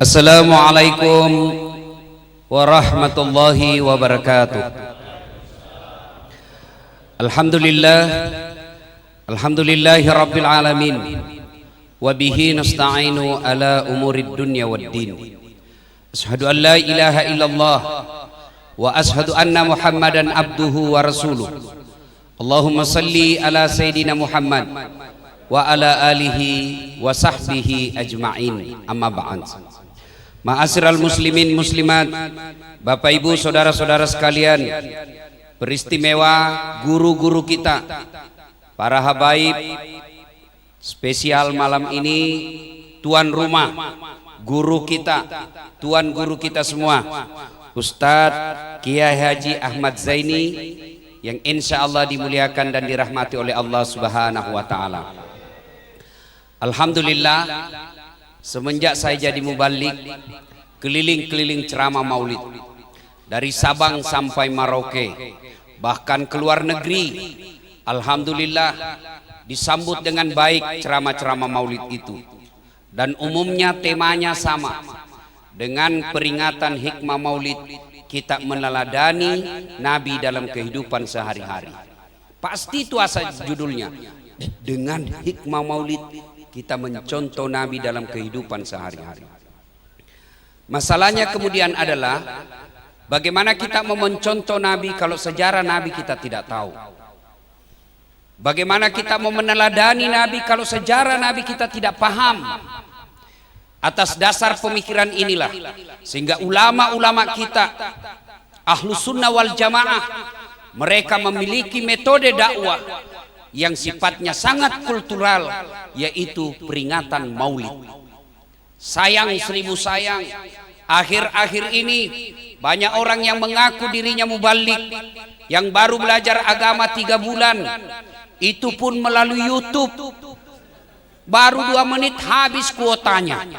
Assalamualaikum warahmatullahi wabarakatuh. Alhamdulillahi rabbil alamin. Wa bihi nasta'inu ala umurid dunya waddin. Ashhadu an la ilaha illallah wa ashhadu anna Muhammadan abduhu wa rasuluh. Allahumma salli ala Sayyidina Muhammad wa ala alihi wa sahbihi ajma'in. Amma ba'd. Ma'asyiral muslimin muslimat, Bapak Ibu saudara-saudara sekalian, beristimewa guru-guru kita, para habaib, spesial malam ini tuan rumah, guru kita, tuan guru kita semua, Ustadz Kiai Haji Ahmad Zaini, yang insya Allah dimuliakan dan dirahmati oleh Allah Subhanahu wa Ta'ala. Alhamdulillah, semenjak saya jadi mubalik, keliling-keliling ceramah maulid dari Sabang sampai Merauke, bahkan ke luar negeri, alhamdulillah disambut dengan baik ceramah-ceramah maulid itu. Dan umumnya temanya sama dengan peringatan hikmah maulid, kita meneladani Nabi dalam kehidupan sehari-hari. Pasti itu asal judulnya, dengan hikmah maulid kita mencontoh Nabi dalam kehidupan sehari-hari. Masalahnya kemudian adalah bagaimana kita mau mencontoh Nabi kalau sejarah Nabi kita tidak tahu. Bagaimana kita mau meneladani Nabi kalau sejarah Nabi kita tidak paham. Atas dasar pemikiran inilah sehingga ulama-ulama kita Ahlus Sunnah wal Jamaah, mereka memiliki metode dakwah yang sifatnya sangat kultural, yaitu peringatan maulid. Sayang seribu sayang, akhir-akhir ini banyak orang yang mengaku dirinya mubalik, yang baru belajar agama 3 bulan, itu pun melalui YouTube, baru 2 menit habis kuotanya.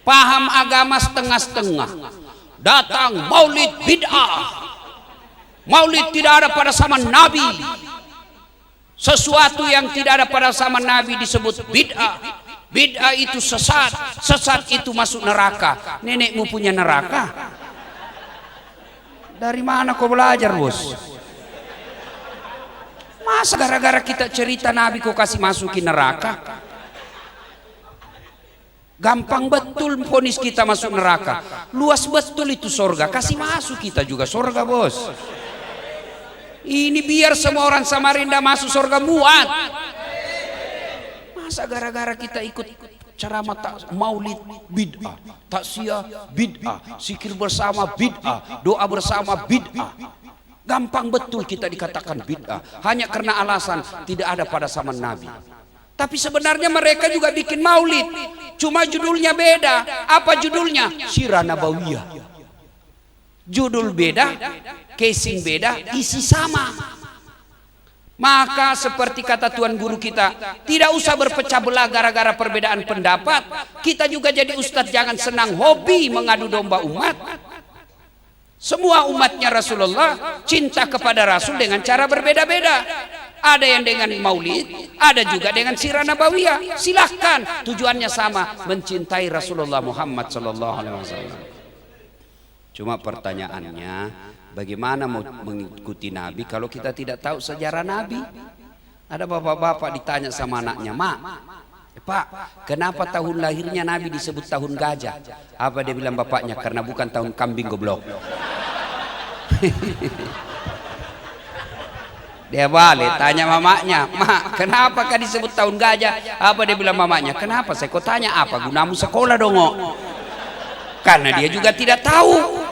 Paham agama setengah-setengah, datang maulid bid'ah, maulid tidak ada pada zaman Nabi. Sesuatu yang tidak ada pada zaman Nabi disebut bid'ah. Bid'ah itu sesat, sesat itu masuk neraka. Nenekmu punya neraka? Dari mana kau belajar, bos? Masa gara-gara kita cerita Nabi kau kasih masukin neraka? Gampang betul vonis kita masuk neraka. Luas betul itu sorga, kasih masuk kita juga sorga, bos. Ini biar semua orang Samarinda masuk surga muat. Masa gara-gara kita ikut ceramah maulid bid'ah, taksiyah bid'ah, zikir bersama bid'ah, doa bersama bid'ah. Gampang betul kita dikatakan bid'ah hanya karena alasan tidak ada pada zaman Nabi. Tapi sebenarnya mereka juga bikin maulid, cuma judulnya beda. Apa judulnya? Sirah Nabawiyah. Judul beda, casing beda, isi sama. Maka seperti kata tuan guru kita, tidak usah berpecah belah gara-gara perbedaan pendapat. Kita juga jadi ustadz jangan senang hobi mengadu domba umat. Semua umatnya Rasulullah cinta kepada Rasul dengan cara berbeda-beda. Ada yang dengan maulid, ada juga dengan sirah nabawiyah. Silahkan, tujuannya sama, mencintai Rasulullah Muhammad SAW. Cuma pertanyaannya, bagaimana mau mengikuti Nabi kalau kita tidak tahu sejarah Nabi? Ada bapak-bapak ditanya sama anaknya, Mak, Pak, kenapa tahun lahirnya Nabi disebut tahun gajah? Apa dia bilang bapaknya? Karena bukan tahun kambing goblok. Dia balik tanya mamanya, Mak, kenapa kan disebut tahun gajah? Apa dia bilang mamanya? Kenapa? Saya kau tanya apa? Gunamu sekolah dong. Karena dia juga tidak tahu.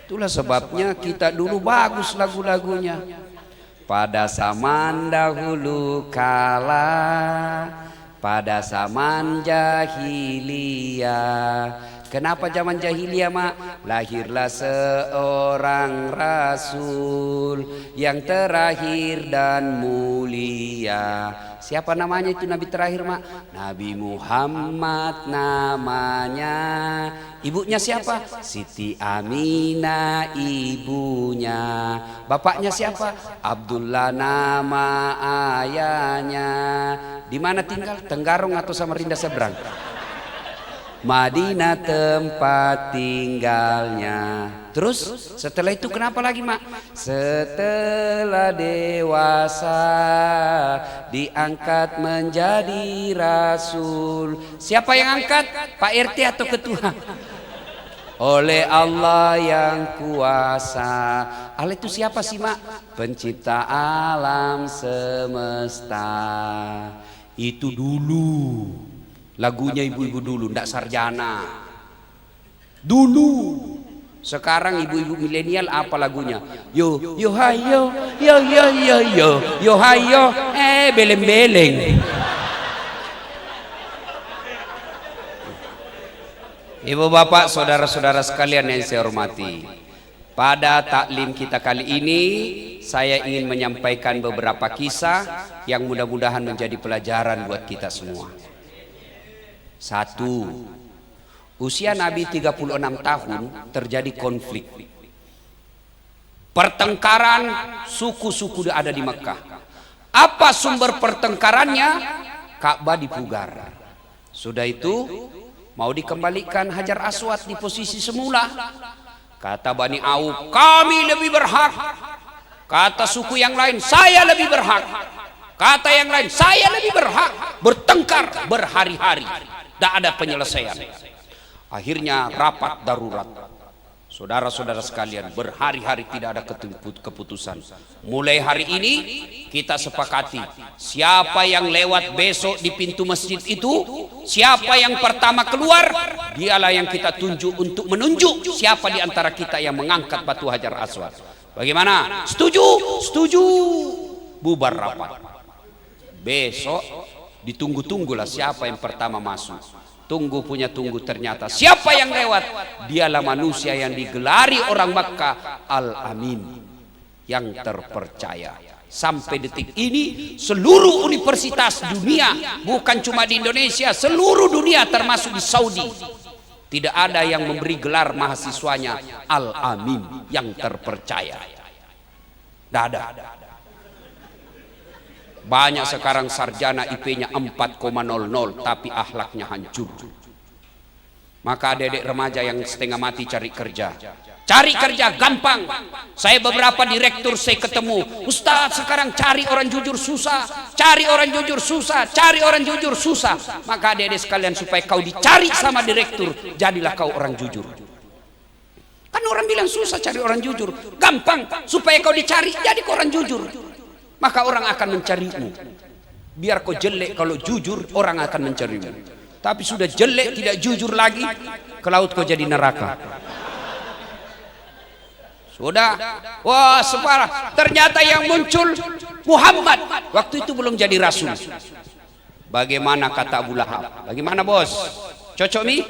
Itulah sebabnya kita dulu bagus lagu-lagunya. Pada zaman dahulu kala, pada zaman jahiliyah. Kenapa zaman jahiliyah, Mak? Lahirlah seorang rasul yang terakhir dan mulia. Siapa namanya itu Nabi terakhir, Mak? Nabi Muhammad namanya. Ibunya siapa? Siti Aminah ibunya. Bapaknya siapa? Abdullah nama ayahnya. Di mana tinggal? Tenggarong atau Samarinda seberang? Madinah tempat tinggalnya. Terus setelah itu kenapa lagi mak? Setelah dewasa diangkat menjadi rasul. Siapa yang angkat? Pak RT atau ketua? Oleh Allah yang kuasa. Allah itu siapa sih mak? Pencipta alam semesta. Itu dulu lagunya ibu-ibu dulu, ndak sarjana dulu. Sekarang ibu-ibu milenial apa lagunya? Yo yo hayo yo yo yo yo yo hayo beleng-beleng. Ibu bapak saudara-saudara sekalian yang saya hormati, pada taklim kita kali ini saya ingin menyampaikan beberapa kisah yang mudah-mudahan menjadi pelajaran buat kita semua. Satu, usia Nabi 36 tahun terjadi konflik, pertengkaran suku-suku ada di Mekah. Apa sumber pertengkarannya? Ka'bah dipugar. Sudah itu mau dikembalikan Hajar Aswad di posisi semula. Kata Bani Auf, kami lebih berhak. Kata suku yang lain, saya lebih berhak. Kata yang lain, saya lebih berhak. Bertengkar berhari-hari, tidak ada penyelesaian. Akhirnya rapat darurat. Saudara-saudara sekalian, berhari-hari tidak ada keputusan. Mulai hari ini kita sepakati, siapa yang lewat besok di pintu masjid itu, siapa yang pertama keluar, dialah yang kita tunjuk untuk menunjuk siapa di antara kita yang mengangkat batu Hajar Aswad. Bagaimana? Setuju? Setuju. Bubar rapat. Besok ditunggu-tunggulah siapa yang pertama masuk. Tunggu punya tunggu, ternyata siapa yang lewat? Dialah manusia yang digelari orang Makkah Al-Amin, yang terpercaya. Sampai detik ini seluruh universitas dunia, bukan cuma di Indonesia, seluruh dunia termasuk di Saudi, tidak ada yang memberi gelar mahasiswanya Al-Amin, yang terpercaya. Tidak ada. Banyak sekarang sarjana IP-nya 4,00 tapi akhlaknya hancur. Maka adik-adik remaja yang setengah mati cari kerja. Cari kerja gampang. Saya beberapa direktur saya ketemu, Ustaz sekarang cari orang jujur susah, cari orang jujur susah, cari orang jujur susah. Maka adik-adik sekalian, supaya kau dicari sama direktur, jadilah kau orang jujur. Kan orang bilang susah cari orang jujur, gampang. Supaya kau dicari, jadi kau orang jujur. Maka orang akan mencarimu. Biar kau jelek, kalau jujur orang akan mencarimu. Tapi sudah jelek tidak jujur lagi, ke laut kau jadi neraka. Sudah, wah separah. Ternyata yang muncul Muhammad. Waktu itu belum jadi rasul. Bagaimana kata Abu Lahab? Bagaimana bos? Cocok mi?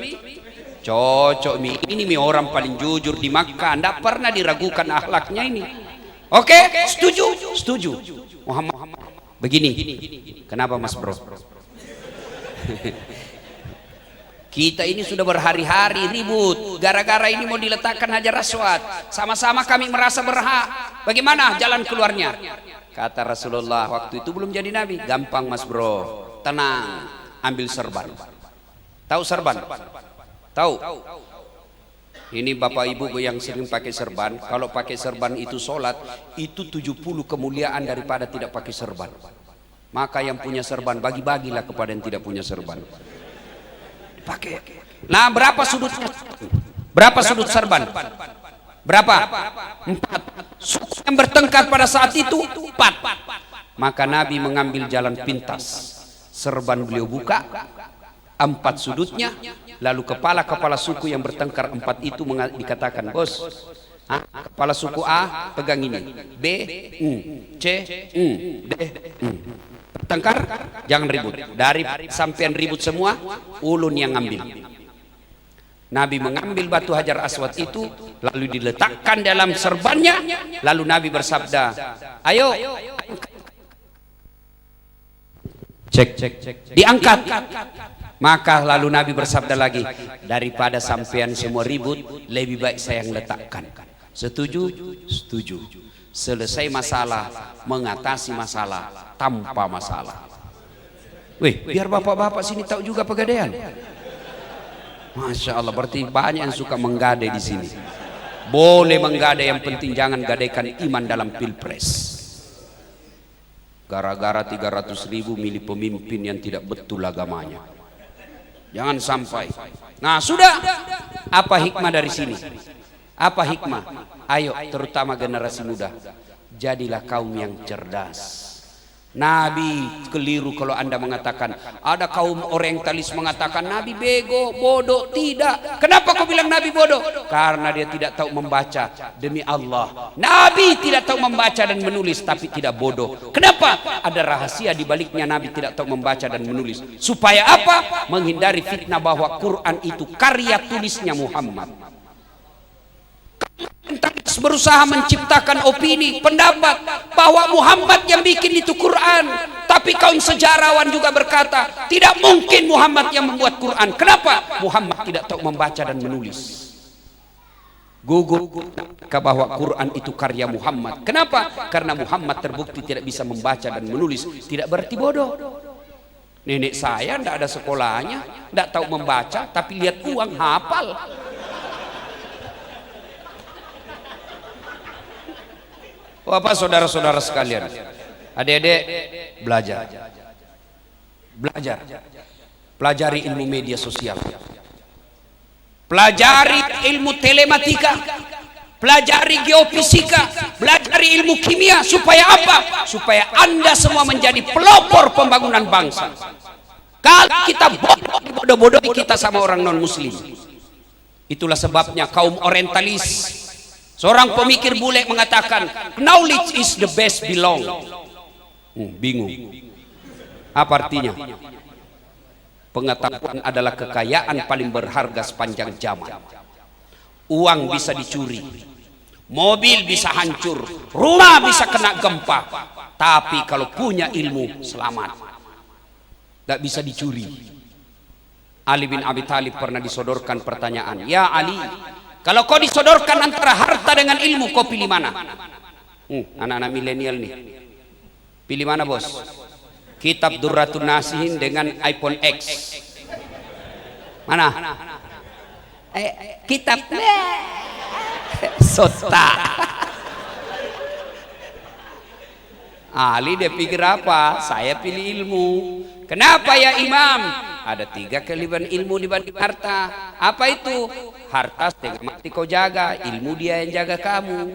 Cocok mi. Ini mi orang paling jujur di Makkah. Tidak pernah diragukan akhlaknya ini. Oke, setuju? Setuju. Muhammad begini. Kenapa Mas Bro? Kita ini sudah berhari-hari ribut gara-gara ini mau diletakkan Hajar Aswad. Sama-sama kami merasa berhak. Bagaimana jalan keluarnya? Kata Rasulullah, waktu itu belum jadi nabi. Gampang Mas Bro, tenang, ambil serban. Tahu serban? Tahu? Ini bapak ibu yang sering pakai serban, kalau pakai serban itu sholat, itu 70 kemuliaan daripada tidak pakai serban. Maka yang punya serban, bagi-bagilah kepada yang tidak punya serban. Pakai. Nah, berapa sudutnya? Berapa sudut serban? Berapa? 4. Suku yang bertengkar pada saat itu 4. Maka Nabi mengambil jalan pintas. Serban beliau buka 4 sudutnya. Lalu kepala-kepala suku yang bertengkar 4 itu dikatakan, bos, kepala suku A pegang ini, B, C, D, bertengkar, jangan ribut. Dari sampean ribut semua, ulun yang ngambil. Nabi mengambil batu Hajar Aswad itu, lalu diletakkan dalam serbannya, lalu Nabi bersabda, ayo, cek, diangkat. Maka lalu Nabi bersabda lagi, daripada sampean semua ribut, lebih baik saya yang letakkan. Setuju? Setuju. Selesai masalah, mengatasi masalah tanpa masalah. Wih, biar bapak-bapak sini tahu juga pegadaian. Masya Allah, berarti banyak yang suka menggadai di sini. Boleh menggadai, yang penting jangan gadaikan iman dalam pilpres. Gara-gara 300.000 milih pemimpin yang tidak betul agamanya. Jangan sampai. Nah sudah, apa hikmah dari sini? Apa hikmah? Ayo, terutama generasi muda, jadilah kaum yang cerdas. Nabi keliru kalau Anda mengatakan, ada kaum orientalis mengatakan Nabi bego, bodoh. Tidak. Kenapa kau bilang Nabi bodoh? Karena dia tidak tahu membaca. Demi Allah, Nabi tidak tahu membaca dan menulis, tapi tidak bodoh. Kenapa? Ada rahasia di baliknya Nabi tidak tahu membaca dan menulis. Supaya apa? Menghindari fitnah bahwa Quran itu karya tulisnya Muhammad. Berusaha menciptakan opini, pendapat bahwa Muhammad yang bikin itu Quran, tapi kaum sejarawan juga berkata tidak mungkin Muhammad yang membuat Quran. Kenapa? Muhammad tidak tahu membaca dan menulis. Gugur bahwa Quran itu karya Muhammad. Kenapa? Karena Muhammad terbukti tidak bisa membaca dan menulis. Tidak berarti bodoh. Nenek saya tidak ada sekolahnya, tidak tahu membaca, tapi lihat uang hafal. Bapak, saudara-saudara sekalian, adik-adik, belajar, pelajari ilmu media sosial, pelajari ilmu telematika, pelajari geofisika, pelajari ilmu kimia. Supaya apa? Supaya Anda semua menjadi pelopor pembangunan bangsa. Kalau kita bodoh-bodohi kita sama orang non-muslim. Itulah sebabnya kaum orientalis, seorang pemikir bule mengatakan knowledge is the best belong. Bingung. Apa artinya? Pengetahuan adalah kekayaan paling berharga sepanjang zaman. Uang bisa dicuri, mobil bisa hancur, rumah bisa kena gempa, tapi kalau punya ilmu selamat. Tidak bisa dicuri. Ali bin Abi Thalib pernah disodorkan pertanyaan, ya Ali, kalau kau disodorkan antara harta dengan ilmu, kau pilih mana? Anak-anak milenial nih, pilih mana bos? Kitab Durratun Nasihin dengan iPhone X. Mana? Kitab Sota. Ali dia pikir apa? Saya pilih ilmu. Kenapa ya Imam? Ada 3 kelebihan ilmu dibanding harta. Apa itu? Harta setengah mati kau jaga, ilmu dia yang jaga kamu.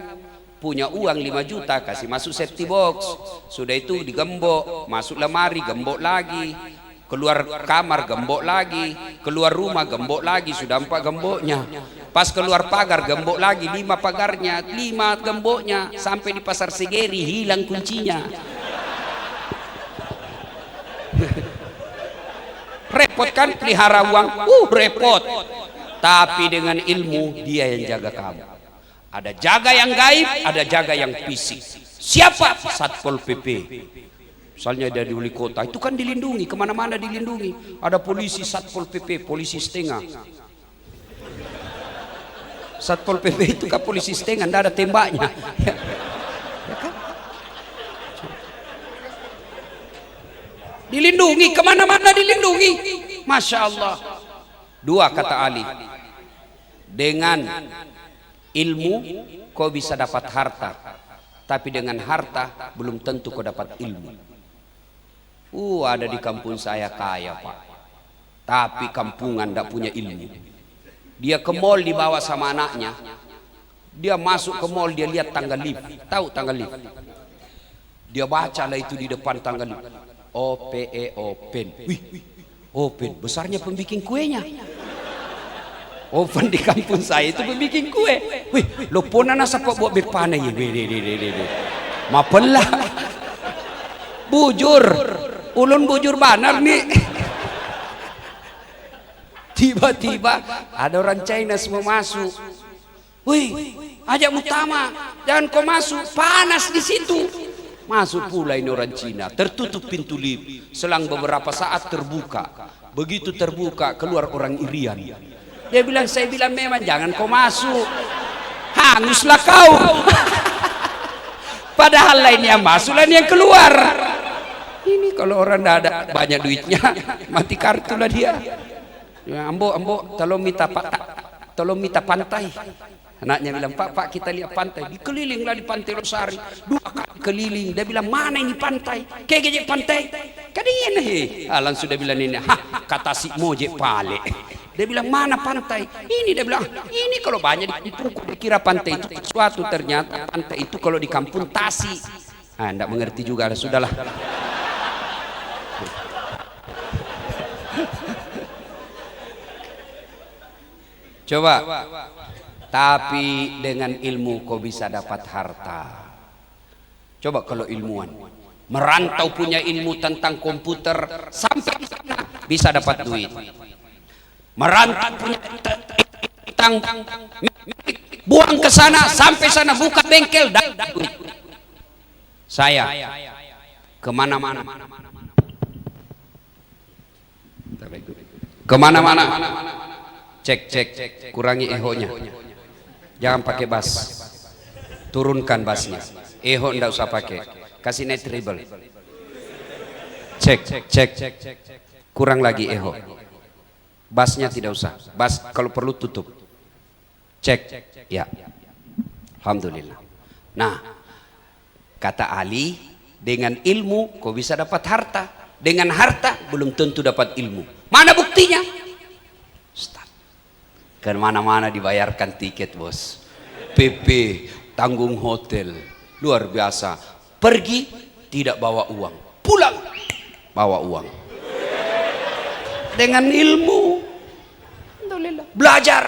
Punya uang 5 juta, kasih masuk safety box. Sudah itu digembok, masuk lemari, gembok lagi. Keluar kamar, gembok lagi. Keluar rumah, gembok lagi. Sudah 4 gemboknya. Pas keluar pagar, gembok lagi. 5 pagarnya, 5 gemboknya. Sampai di pasar Segeri, hilang kuncinya. Repot kan pelihara uang? Repot. Tapi dengan ilmu dia yang jaga kamu. Ada jaga yang gaib, ada jaga yang fisik. Siapa? Satpol PP. Misalnya dia di wali kota, itu kan dilindungi, kemana-mana dilindungi. Ada polisi Satpol PP, polisi setengah. Satpol PP itu kan polisi setengah, tidak ada tembaknya. Ya kan? Dilindungi, kemana-mana dilindungi. Masya Allah. 2 kata Ali, dengan ilmu kau bisa dapat harta, tapi dengan harta belum tentu kau dapat ilmu. Ada di kampung saya kaya pak, tapi kampungan tidak punya ilmu. Dia ke mall dibawa sama anaknya, dia masuk ke mall, dia lihat tangga lift. Tahu tangga lift? Dia bacalah itu di depan tangga lift, OPE open. Wih, open, besarnya pembikin kuenya. Open di kampung saya itu pembikin kue. Wih, lo pun anak siapa buat berpana ya? Mapelah, bujur, ulun bujur banar nih. Tiba-tiba ada orang China semua masuk. Wih, ajak Mutama, jangan kau masuk, panas di situ. Masuk pula ini orang Cina, tertutup pintu lift. Selang beberapa saat terbuka. Begitu terbuka, keluar orang Irian. Dia bilang, saya bilang memang jangan kau masuk, hanguslah kau. Padahal lain yang masuk, lain yang keluar. Ini kalau orang tidak ada banyak duitnya, mati kartu lah dia. Ambo, tolong minta Pak, tolong minta pantai. Anaknya bilang, Pak, kita lihat pantai. Dikelilinglah di Pantai Losari. 2 kali keliling. Dia bilang, mana ini pantai? Kayak gejek pantai. Kadang ini. Langsung dia bilang ini, kata si mojek pale. Dia bilang, mana pantai? Ini dia bilang, ini kalau banyak dipukul, dikira pantai itu sesuatu, ternyata pantai itu kalau di kampung Tasi. Enggak mengerti juga, sudahlah. Coba. Tapi dengan ilmu kau bisa dapat harta. Coba kalau ilmuwan merantau punya ilmu tentang komputer sampai di sana bisa dapat duit. Merantau punya tentang buang ke sana sampai sana buka bengkel dapat duit. Saya kemana-mana, kemana-mana, cek, kurangi ehonya. Jangan pakai bass, turunkan bassnya. Eho ndak usah pakai, kasih net treble. Cek, kurang lagi eho. Bassnya tidak usah, bass kalau perlu tutup. Cek, ya. Alhamdulillah. Nah, kata Ali, dengan ilmu kau bisa dapat harta. Dengan harta belum tentu dapat ilmu. Mana buktinya? Kemana-mana dibayarkan tiket, bos. PP, tanggung hotel, luar biasa. Pergi tidak bawa uang, pulang bawa uang. Dengan ilmu, alhamdulillah. Belajar.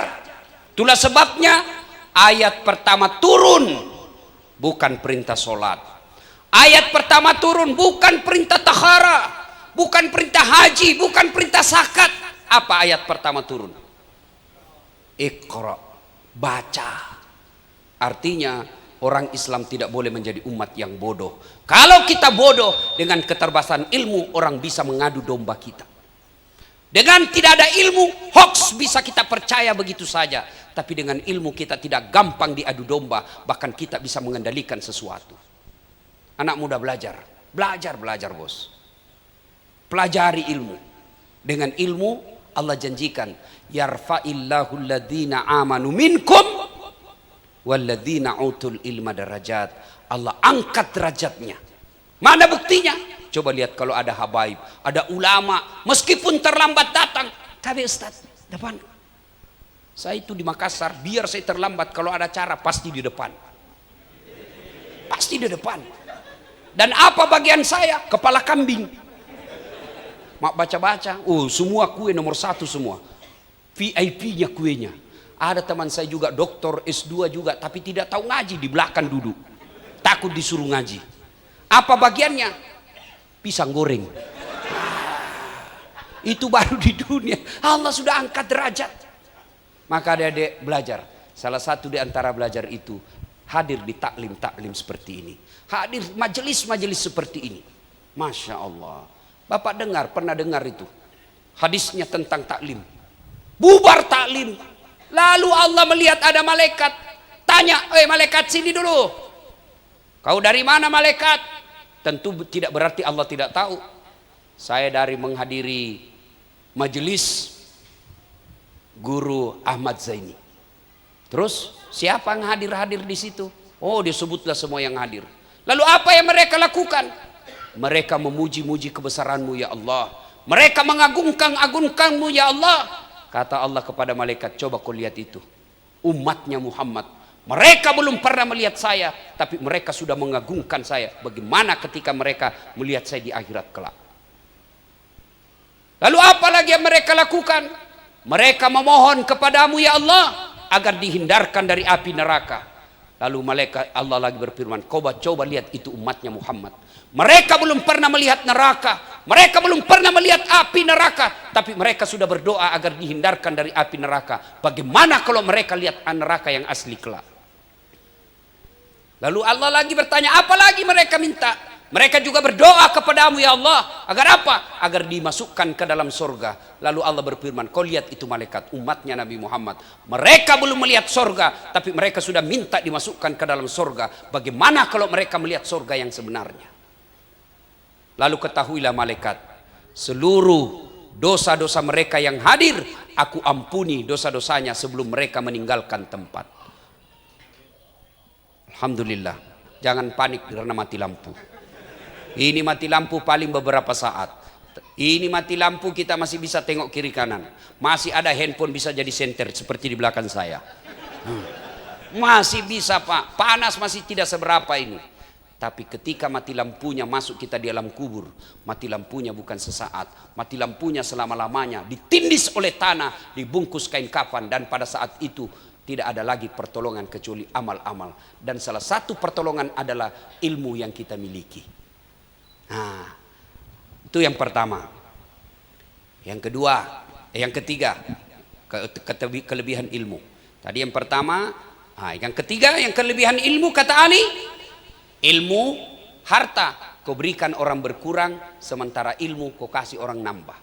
Itulah sebabnya ayat pertama turun bukan perintah sholat. Ayat pertama turun bukan perintah tahara, bukan perintah haji, bukan perintah zakat. Apa ayat pertama turun? Iqra, baca. Artinya orang Islam tidak boleh menjadi umat yang bodoh. Kalau kita bodoh, dengan keterbatasan ilmu orang bisa mengadu domba kita. Dengan tidak ada ilmu, hoax bisa kita percaya begitu saja. Tapi dengan ilmu kita tidak gampang diadu domba, bahkan kita bisa mengendalikan sesuatu. Anak muda belajar bos. Pelajari ilmu. Dengan ilmu Allah janjikan, yarfa'illahu alladhina amanu minkum walladhina utul ilma darajat. Allah angkat derajatnya. Mana buktinya? Coba lihat kalau ada habaib, ada ulama, meskipun terlambat datang, tapi Ustaz, depan. Saya itu di Makassar, biar saya terlambat, kalau ada acara pasti di depan. Pasti di depan. Dan apa bagian saya? Kepala kambing. Mak baca-baca, semua kue nomor 1 semua. VIP-nya kuenya. Ada teman saya juga doktor S2 juga, tapi tidak tahu ngaji, di belakang duduk. Takut disuruh ngaji. Apa bagiannya? Pisang goreng. Itu baru di dunia. Allah sudah angkat derajat. Maka adik-adik belajar. Salah satu di antara belajar itu hadir di taklim seperti ini. Hadir majelis-majelis seperti ini. Masya Allah. Bapak pernah dengar itu hadisnya tentang taklim. Bubar taklim, lalu Allah melihat ada malaikat, tanya, malaikat sini dulu, kau dari mana malaikat? Tentu tidak berarti Allah tidak tahu. Saya dari menghadiri majelis Guru Ahmad Zaini. Terus siapa yang hadir di situ? Disebutlah semua yang hadir. Lalu apa yang mereka lakukan? Mereka memuji-muji kebesaranmu ya Allah. Mereka mengagungkan-agungkanmu ya Allah. Kata Allah kepada malaikat, coba kau lihat itu. Umatnya Muhammad. Mereka belum pernah melihat saya, tapi mereka sudah mengagungkan saya. Bagaimana ketika mereka melihat saya di akhirat kelak? Lalu apa lagi yang mereka lakukan? Mereka memohon kepadamu ya Allah, agar dihindarkan dari api neraka. Lalu malaikat Allah lagi berfirman, coba lihat itu umatnya Muhammad. Mereka belum pernah melihat neraka, mereka belum pernah melihat api neraka, tapi mereka sudah berdoa agar dihindarkan dari api neraka. Bagaimana kalau mereka lihat neraka yang asli kelak? Lalu Allah lagi bertanya, apa lagi mereka minta? Mereka juga berdoa kepadamu ya Allah. Agar apa? Agar dimasukkan ke dalam surga. Lalu Allah berfirman, kau lihat itu malaikat umatnya Nabi Muhammad. Mereka belum melihat surga, tapi mereka sudah minta dimasukkan ke dalam surga. Bagaimana kalau mereka melihat surga yang sebenarnya? Lalu ketahuilah malaikat, seluruh dosa-dosa mereka yang hadir aku ampuni dosa-dosanya sebelum mereka meninggalkan tempat. Alhamdulillah. Jangan panik karena mati lampu. Ini mati lampu paling beberapa saat. Ini mati lampu kita masih bisa tengok kiri kanan. Masih ada handphone bisa jadi senter seperti di belakang saya. Masih bisa Pak. Panas masih tidak seberapa ini. Tapi ketika mati lampunya masuk kita di alam kubur, mati lampunya bukan sesaat, mati lampunya selama-lamanya, ditindis oleh tanah, dibungkus kain kafan, dan pada saat itu tidak ada lagi pertolongan kecuali amal-amal. Dan salah satu pertolongan adalah ilmu yang kita miliki. Nah, itu yang pertama. Yang kedua, yang ketiga, kelebihan ilmu. Tadi yang pertama, yang ketiga, yang kelebihan ilmu kata Ali. Ilmu, harta, kau berikan orang berkurang, sementara ilmu kau kasih orang nambah.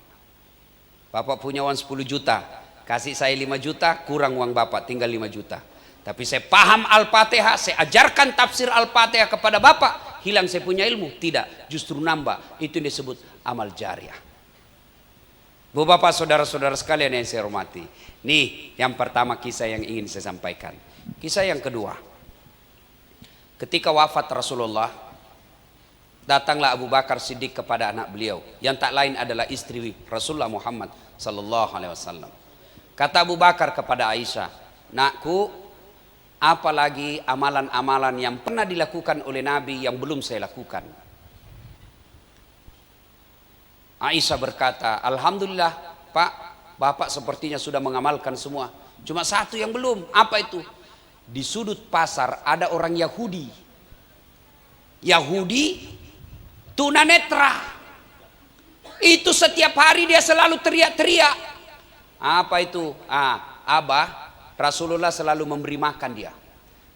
Bapak punya uang 10 juta, kasih saya 5 juta, kurang uang Bapak, tinggal 5 juta. Tapi saya paham Al-Fatihah, saya ajarkan tafsir Al-Fatihah kepada Bapak, hilang saya punya ilmu? Tidak, justru nambah. Itu yang disebut amal jariah. Bu Bapak, saudara-saudara sekalian yang saya hormati. Nih, yang pertama kisah yang ingin saya sampaikan. Kisah yang kedua. Ketika wafat Rasulullah, datanglah Abu Bakar Siddiq kepada anak beliau, yang tak lain adalah istri Rasulullah Muhammad sallallahu alaihi wasallam. Kata Abu Bakar kepada Aisyah, "Nakku, apalagi amalan-amalan yang pernah dilakukan oleh Nabi yang belum saya lakukan?" Aisyah berkata, "Alhamdulillah, Pak, Bapak sepertinya sudah mengamalkan semua. Cuma satu yang belum." Apa itu? Di sudut pasar ada orang Yahudi tunanetra. Itu setiap hari dia selalu teriak-teriak. Apa itu? Abah, Rasulullah selalu memberi makan dia.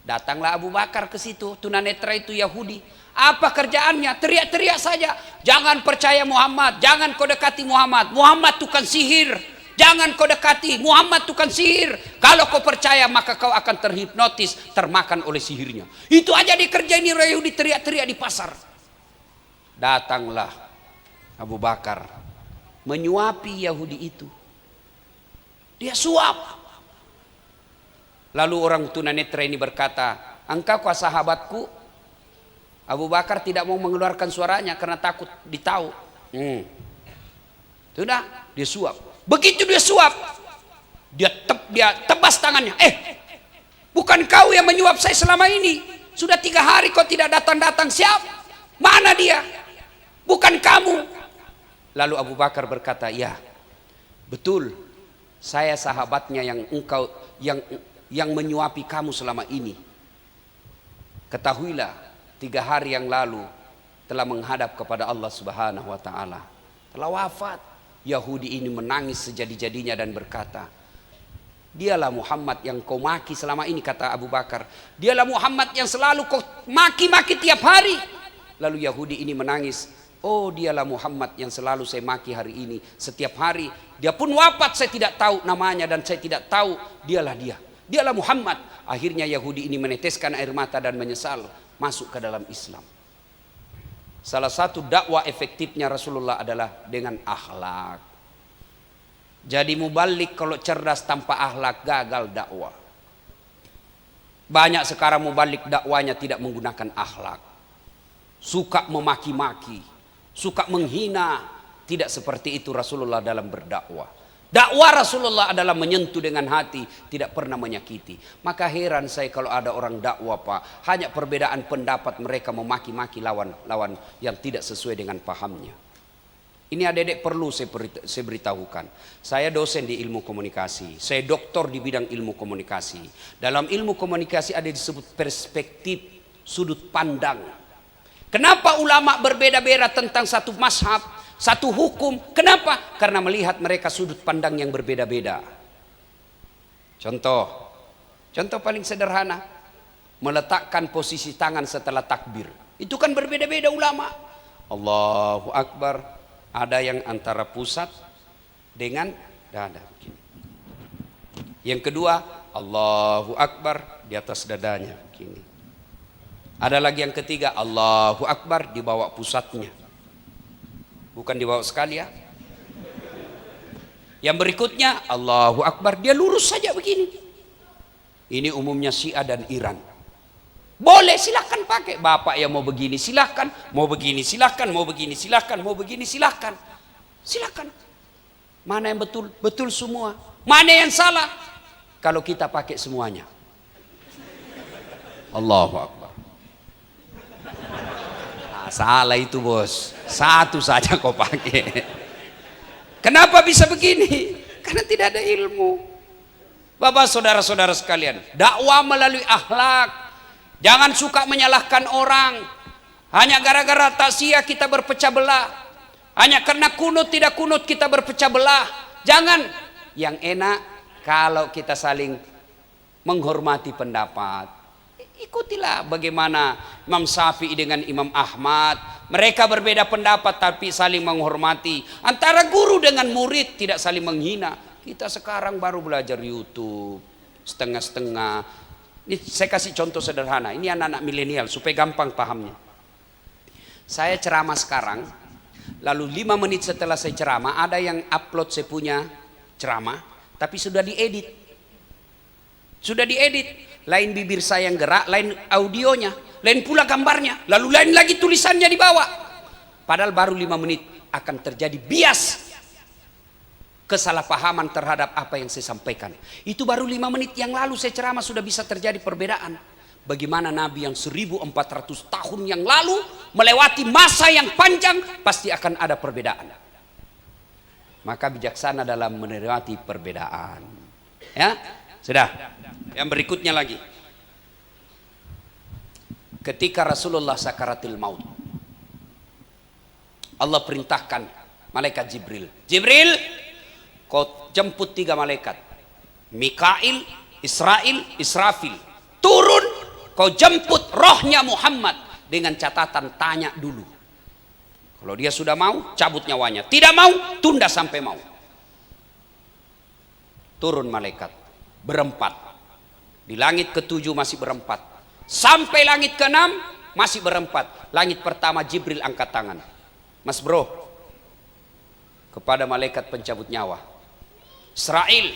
Datanglah Abu Bakar ke situ, tunanetra itu Yahudi. Apa kerjaannya? Teriak-teriak saja. Jangan percaya Muhammad, jangan kau dekati Muhammad. Muhammad tukang sihir. Jangan kau dekati, Muhammad tukang sihir. Kalau kau percaya maka kau akan terhipnotis, termakan oleh sihirnya. Itu aja dikerjain Yahudi, teriak-teriak di pasar. Datanglah Abu Bakar menyuapi Yahudi itu. Dia suap. Lalu orang tunanetra ini berkata, "Engkau kah sahabatku?" Abu Bakar tidak mau mengeluarkan suaranya karena takut ditahu. Sudah, dia suap. Begitu dia suap, dia tebas tangannya. Bukan kau yang menyuap saya selama ini. Sudah 3 hari kau tidak datang-datang. Siapa? Mana dia? Bukan kamu. Lalu Abu Bakar berkata, "Ya, betul. Saya sahabatnya yang engkau yang menyuapi kamu selama ini. Ketahuilah, 3 hari yang lalu telah menghadap kepada Allah Subhanahu wa taala. Telah wafat." Yahudi ini menangis sejadi-jadinya dan berkata, "Dialah Muhammad yang kau maki selama ini," kata Abu Bakar. "Dialah Muhammad yang selalu kau maki-maki tiap hari." Lalu Yahudi ini menangis, "Oh, dialah Muhammad yang selalu saya maki hari ini, setiap hari. Dia pun wafat, saya tidak tahu namanya dan saya tidak tahu dialah dia. Dialah Muhammad." Akhirnya Yahudi ini meneteskan air mata dan menyesal, masuk ke dalam Islam. Salah satu dakwah efektifnya Rasulullah adalah dengan akhlak. Jadi mubalik kalau cerdas tanpa akhlak gagal dakwah. Banyak sekarang mubalik dakwanya tidak menggunakan akhlak. Suka memaki-maki, suka menghina. Tidak seperti itu Rasulullah dalam berdakwah. Dakwah Rasulullah adalah menyentuh dengan hati, tidak pernah menyakiti. Maka heran saya kalau ada orang dakwah Pak, hanya perbedaan pendapat, mereka memaki-maki lawan yang tidak sesuai dengan pahamnya. Ini adik-adik perlu saya beritahukan. Saya dosen di ilmu komunikasi, saya doktor di bidang ilmu komunikasi. Dalam ilmu komunikasi ada disebut perspektif, sudut pandang. Kenapa ulama berbeda-beda tentang satu mazhab, satu hukum? Kenapa? Karena melihat mereka sudut pandang yang berbeda-beda. Contoh paling sederhana, meletakkan posisi tangan setelah takbir. Itu kan berbeda-beda ulama. Allahu Akbar, ada yang antara pusat dengan dada begini. Yang kedua, Allahu Akbar di atas dadanya begini. Ada lagi yang ketiga, Allahu Akbar di bawah pusatnya. Bukan di bawah sekali ya. Yang berikutnya, Allahu Akbar, dia lurus saja begini. Ini umumnya Syiah dan Iran. Boleh, silahkan pakai. Bapak yang mau begini silahkan, mau begini silahkan, mau begini silahkan, mau begini silahkan. Silahkan. Mana yang betul? Betul semua. Mana yang salah? Kalau kita pakai semuanya. Allahu Akbar. Nah, salah itu bos. Satu saja kau pakai. Kenapa bisa begini? Karena tidak ada ilmu. Bapak saudara-saudara sekalian, dakwah melalui akhlak. Jangan suka menyalahkan orang. Hanya gara-gara taksiyah kita berpecah belah. Hanya karena kunut tidak kunut kita berpecah belah. Jangan. Yang enak kalau kita saling menghormati pendapat. Ikutilah bagaimana Imam Syafi'i dengan Imam Ahmad. Mereka berbeda pendapat tapi saling menghormati. Antara guru dengan murid tidak saling menghina. Kita sekarang baru belajar YouTube setengah-setengah. Ini saya kasih contoh sederhana. Ini anak-anak milenial supaya gampang pahamnya. Saya ceramah sekarang, lalu 5 menit setelah saya ceramah ada yang upload saya punya ceramah, tapi sudah diedit. Sudah diedit. Lain bibir saya yang gerak, lain audionya, lain pula gambarnya, lalu lain lagi tulisannya di bawah. Padahal baru 5 menit akan terjadi bias kesalahpahaman terhadap apa yang saya sampaikan. Itu baru 5 menit yang lalu saya ceramah sudah bisa terjadi perbedaan. Bagaimana Nabi yang 1400 tahun yang lalu melewati masa yang panjang, pasti akan ada perbedaan. Maka bijaksana dalam melewati perbedaan. Ya, sudah. Yang berikutnya lagi, ketika Rasulullah sakaratil maut, Allah perintahkan malaikat Jibril, Jibril, kau jemput 3 malaikat, Mikail, Israil, Israfil, turun, kau jemput rohnya Muhammad, dengan catatan tanya dulu. Kalau dia sudah mau, cabut nyawanya. Tidak mau, tunda sampai mau. Turun malaikat berempat. Di langit ke-7 masih berempat. Sampai langit ke-6 masih berempat. Langit pertama Jibril angkat tangan. Mas bro, kepada malaikat pencabut nyawa, Israel,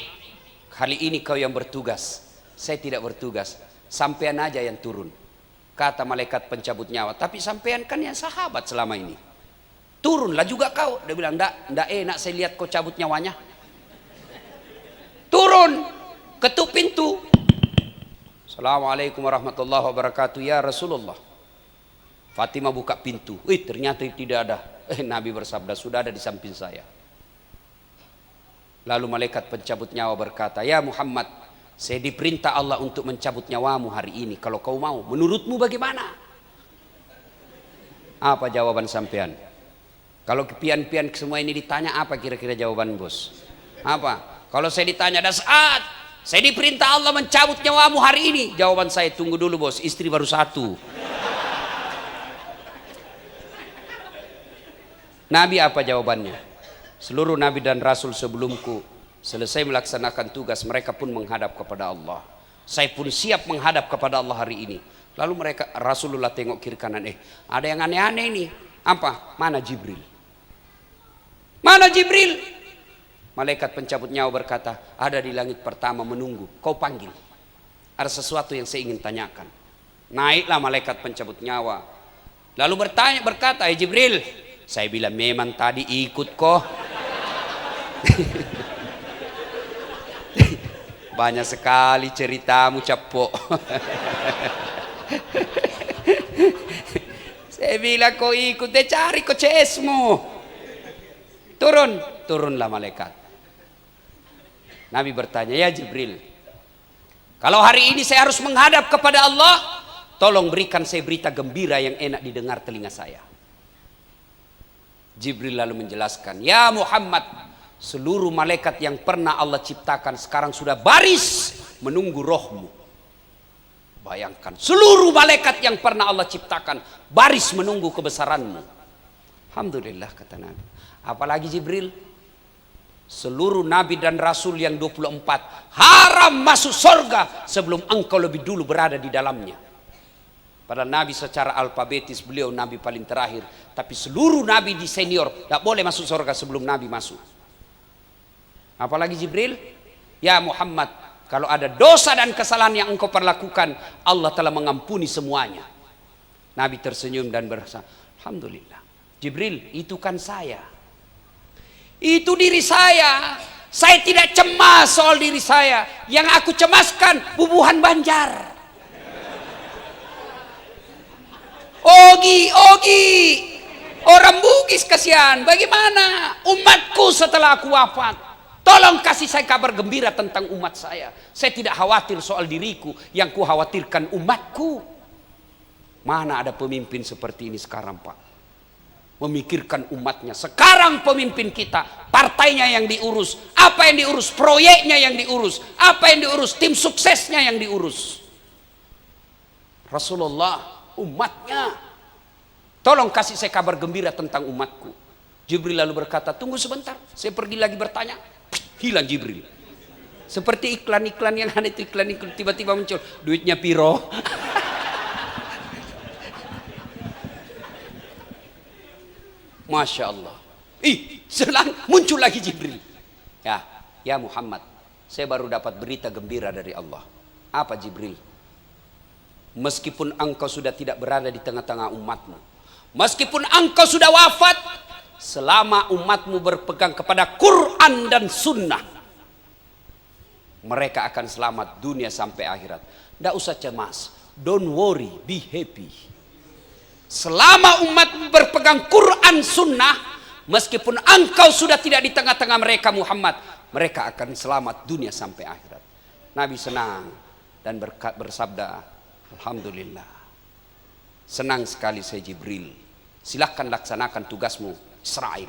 kali ini kau yang bertugas. Saya tidak bertugas. Sampean aja yang turun. Kata malaikat pencabut nyawa. Tapi sampean kan yang sahabat selama ini. Turunlah juga kau. Dia bilang, ndak enak saya lihat kau cabut nyawanya. Turun, ketuk pintu. Assalamualaikum warahmatullahi wabarakatuh. Ya Rasulullah. Fatimah buka pintu. Ternyata tidak ada. Nabi bersabda, sudah ada di samping saya. Lalu malaikat pencabut nyawa berkata, ya Muhammad, saya diperintah Allah untuk mencabut nyawamu hari ini. Kalau kau mau, menurutmu bagaimana? Apa jawaban sampean? Kalau pian-pian semua ini ditanya, apa kira-kira jawaban bos? Apa? Kalau saya ditanya, ada saat saya diperintah Allah mencabut nyawamu hari ini. Jawaban saya, tunggu dulu bos, istri baru 1. Nabi apa jawabannya? Seluruh Nabi dan Rasul sebelumku selesai melaksanakan tugas, mereka pun menghadap kepada Allah. Saya pun siap menghadap kepada Allah hari ini. Lalu mereka, Rasulullah tengok kiri kanan, ada yang aneh-aneh ini. Apa? Mana Jibril? Mana Jibril? Malaikat pencabut nyawa berkata, ada di langit pertama menunggu, kau panggil. Ada sesuatu yang saya ingin tanyakan. Naiklah malaikat pencabut nyawa. Lalu berkata, Jibril, saya bilang memang tadi ikut kok. Banyak sekali ceritamu capok. Saya bilang kau ikut, deh cari kau cesmu. Turunlah malaikat. Nabi bertanya, ya Jibril, kalau hari ini saya harus menghadap kepada Allah, tolong berikan saya berita gembira yang enak didengar telinga saya. Jibril lalu menjelaskan, ya Muhammad, seluruh malaikat yang pernah Allah ciptakan sekarang sudah baris menunggu rohmu. Bayangkan, seluruh malaikat yang pernah Allah ciptakan baris menunggu kebesaranmu. Alhamdulillah, kata Nabi. Apalagi Jibril, seluruh Nabi dan Rasul yang 24 haram masuk surga sebelum engkau lebih dulu berada di dalamnya. Padahal Nabi secara alfabetis beliau Nabi paling terakhir, tapi seluruh Nabi di senior tidak boleh masuk surga sebelum Nabi masuk. Apalagi Jibril, ya Muhammad, kalau ada dosa dan kesalahan yang engkau perlakukan, Allah telah mengampuni semuanya. Nabi tersenyum dan berkata, alhamdulillah. Jibril, itu kan saya. Itu diri saya. Saya tidak cemas soal diri saya. Yang aku cemaskan bubuhan Banjar. Ogi, orang Bugis kasihan. Bagaimana umatku setelah aku wafat? Tolong kasih saya kabar gembira tentang umat saya. Saya tidak khawatir soal diriku, yang ku khawatirkan umatku. Mana ada pemimpin seperti ini sekarang, Pak? Memikirkan umatnya. Sekarang pemimpin kita, partainya yang diurus. Apa yang diurus? Proyeknya yang diurus. Apa yang diurus? Tim suksesnya yang diurus. Rasulullah, umatnya. Tolong kasih saya kabar gembira tentang umatku. Jibril lalu berkata, tunggu sebentar, saya pergi lagi bertanya. Hilang Jibril. Seperti iklan-iklan yang ada itu, iklan-iklan tiba-tiba muncul, duitnya piro. Masya Allah. Selang muncul lagi Jibril. Ya Muhammad, saya baru dapat berita gembira dari Allah. Apa Jibril? Meskipun engkau sudah tidak berada di tengah-tengah umatmu, meskipun engkau sudah wafat, selama umatmu berpegang kepada Quran dan Sunnah, mereka akan selamat dunia sampai akhirat. Tidak usah cemas, don't worry, be happy. Selama umatmu berpegang Quran Sunnah, meskipun engkau sudah tidak di tengah-tengah mereka Muhammad, mereka akan selamat dunia sampai akhirat. Nabi senang dan bersabda, alhamdulillah, senang sekali saya Jibril. Silahkan laksanakan tugasmu. Israel,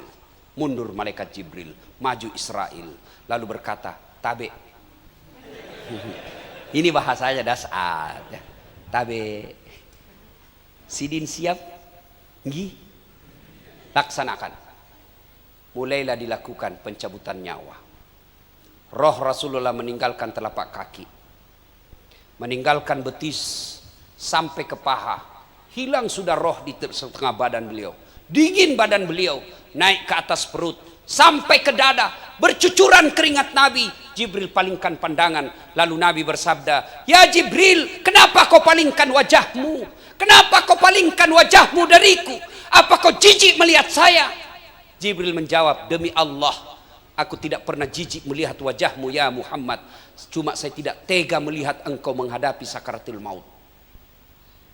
mundur malaikat Jibril, maju Israel, lalu berkata, tabe. Ini bahasanya dasar. Tabe. Sidin siap? Nggih. Laksanakan. Mulailah dilakukan pencabutan nyawa. Roh Rasulullah meninggalkan telapak kaki, meninggalkan betis sampai ke paha. Hilang sudah roh di setengah badan beliau. Dingin badan beliau, naik ke atas perut sampai ke dada, bercucuran keringat Nabi. Jibril palingkan pandangan, lalu Nabi bersabda, ya Jibril, kenapa kau palingkan wajahmu? Kenapa kau palingkan wajahmu dariku? Apa kau jijik melihat saya? Jibril menjawab, demi Allah, aku tidak pernah jijik melihat wajahmu ya Muhammad. Cuma saya tidak tega melihat engkau menghadapi sakaratul maut.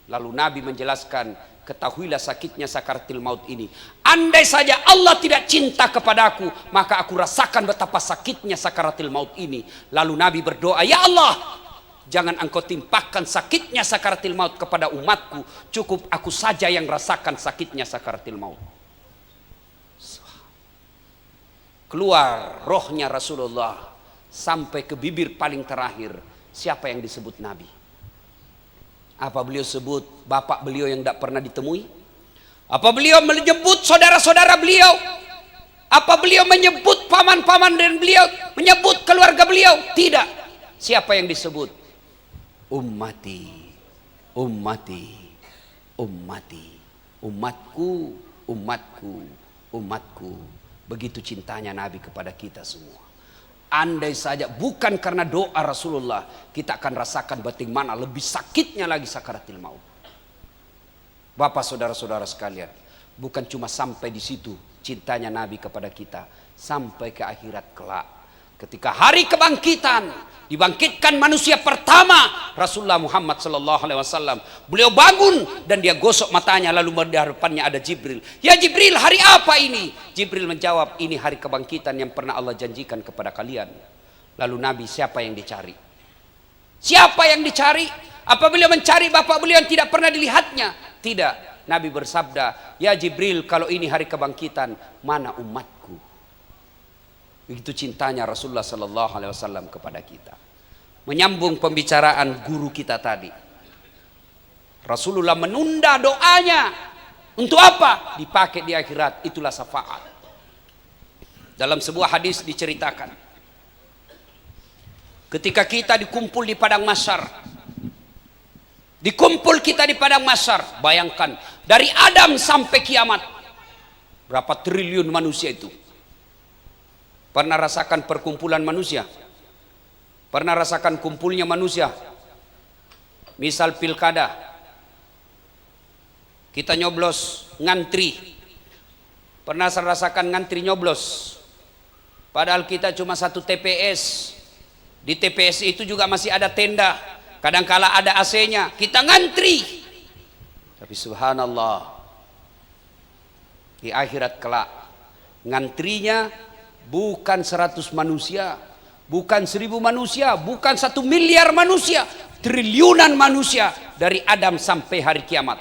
Lalu Nabi menjelaskan, ketahuilah sakitnya sakaratul maut ini. Andai saja Allah tidak cinta kepadaku, maka aku rasakan betapa sakitnya sakaratul maut ini. Lalu Nabi berdoa, ya Allah, jangan engkau timpakan sakitnya sakaratul maut kepada umatku. Cukup aku saja yang rasakan sakitnya sakaratul maut. Keluar rohnya Rasulullah sampai ke bibir paling terakhir. Siapa yang disebut Nabi? Apa beliau sebut bapak beliau yang tidak pernah ditemui? Apa beliau menyebut saudara-saudara beliau? Apa beliau menyebut paman-paman dan beliau? Menyebut keluarga beliau? Tidak. Siapa yang disebut? Ummati, ummati, ummati. Umatku, umatku, umatku. Begitu cintanya Nabi kepada kita semua. Andai saja bukan karena doa Rasulullah, kita akan rasakan bagaimana lebih sakitnya lagi sakaratul maut. Bapak saudara-saudara sekalian, bukan cuma sampai di situ cintanya Nabi kepada kita, sampai ke akhirat kelak. Ketika hari kebangkitan, dibangkitkan manusia pertama, Rasulullah Muhammad SAW. Beliau bangun dan dia gosok matanya, lalu di hadapannya ada Jibril. Ya Jibril, hari apa ini? Jibril menjawab, ini hari kebangkitan yang pernah Allah janjikan kepada kalian. Lalu Nabi, siapa yang dicari? Siapa yang dicari? Apa beliau mencari bapak beliau yang tidak pernah dilihatnya? Tidak. Nabi bersabda, ya Jibril, kalau ini hari kebangkitan, mana umatku? Begitu cintanya Rasulullah SAW kepada kita. Menyambung pembicaraan guru kita tadi, Rasulullah menunda doanya. Untuk apa? Dipakai di akhirat. Itulah syafaat. Dalam sebuah hadis diceritakan, ketika kita dikumpul di padang mahsyar, dikumpul kita di padang mahsyar, bayangkan dari Adam sampai kiamat, berapa triliun manusia itu. Pernah rasakan perkumpulan manusia? Pernah rasakan kumpulnya manusia? Misal pilkada, kita nyoblos ngantri. Pernah rasakan ngantri nyoblos? Padahal kita cuma satu TPS. Di TPS itu juga masih ada tenda. Kadangkala ada AC-nya. Kita ngantri. Tapi subhanallah, di akhirat kelak, ngantrinya bukan 100 manusia, bukan 1000 manusia, bukan 1 miliar manusia, triliunan manusia dari Adam sampai hari kiamat.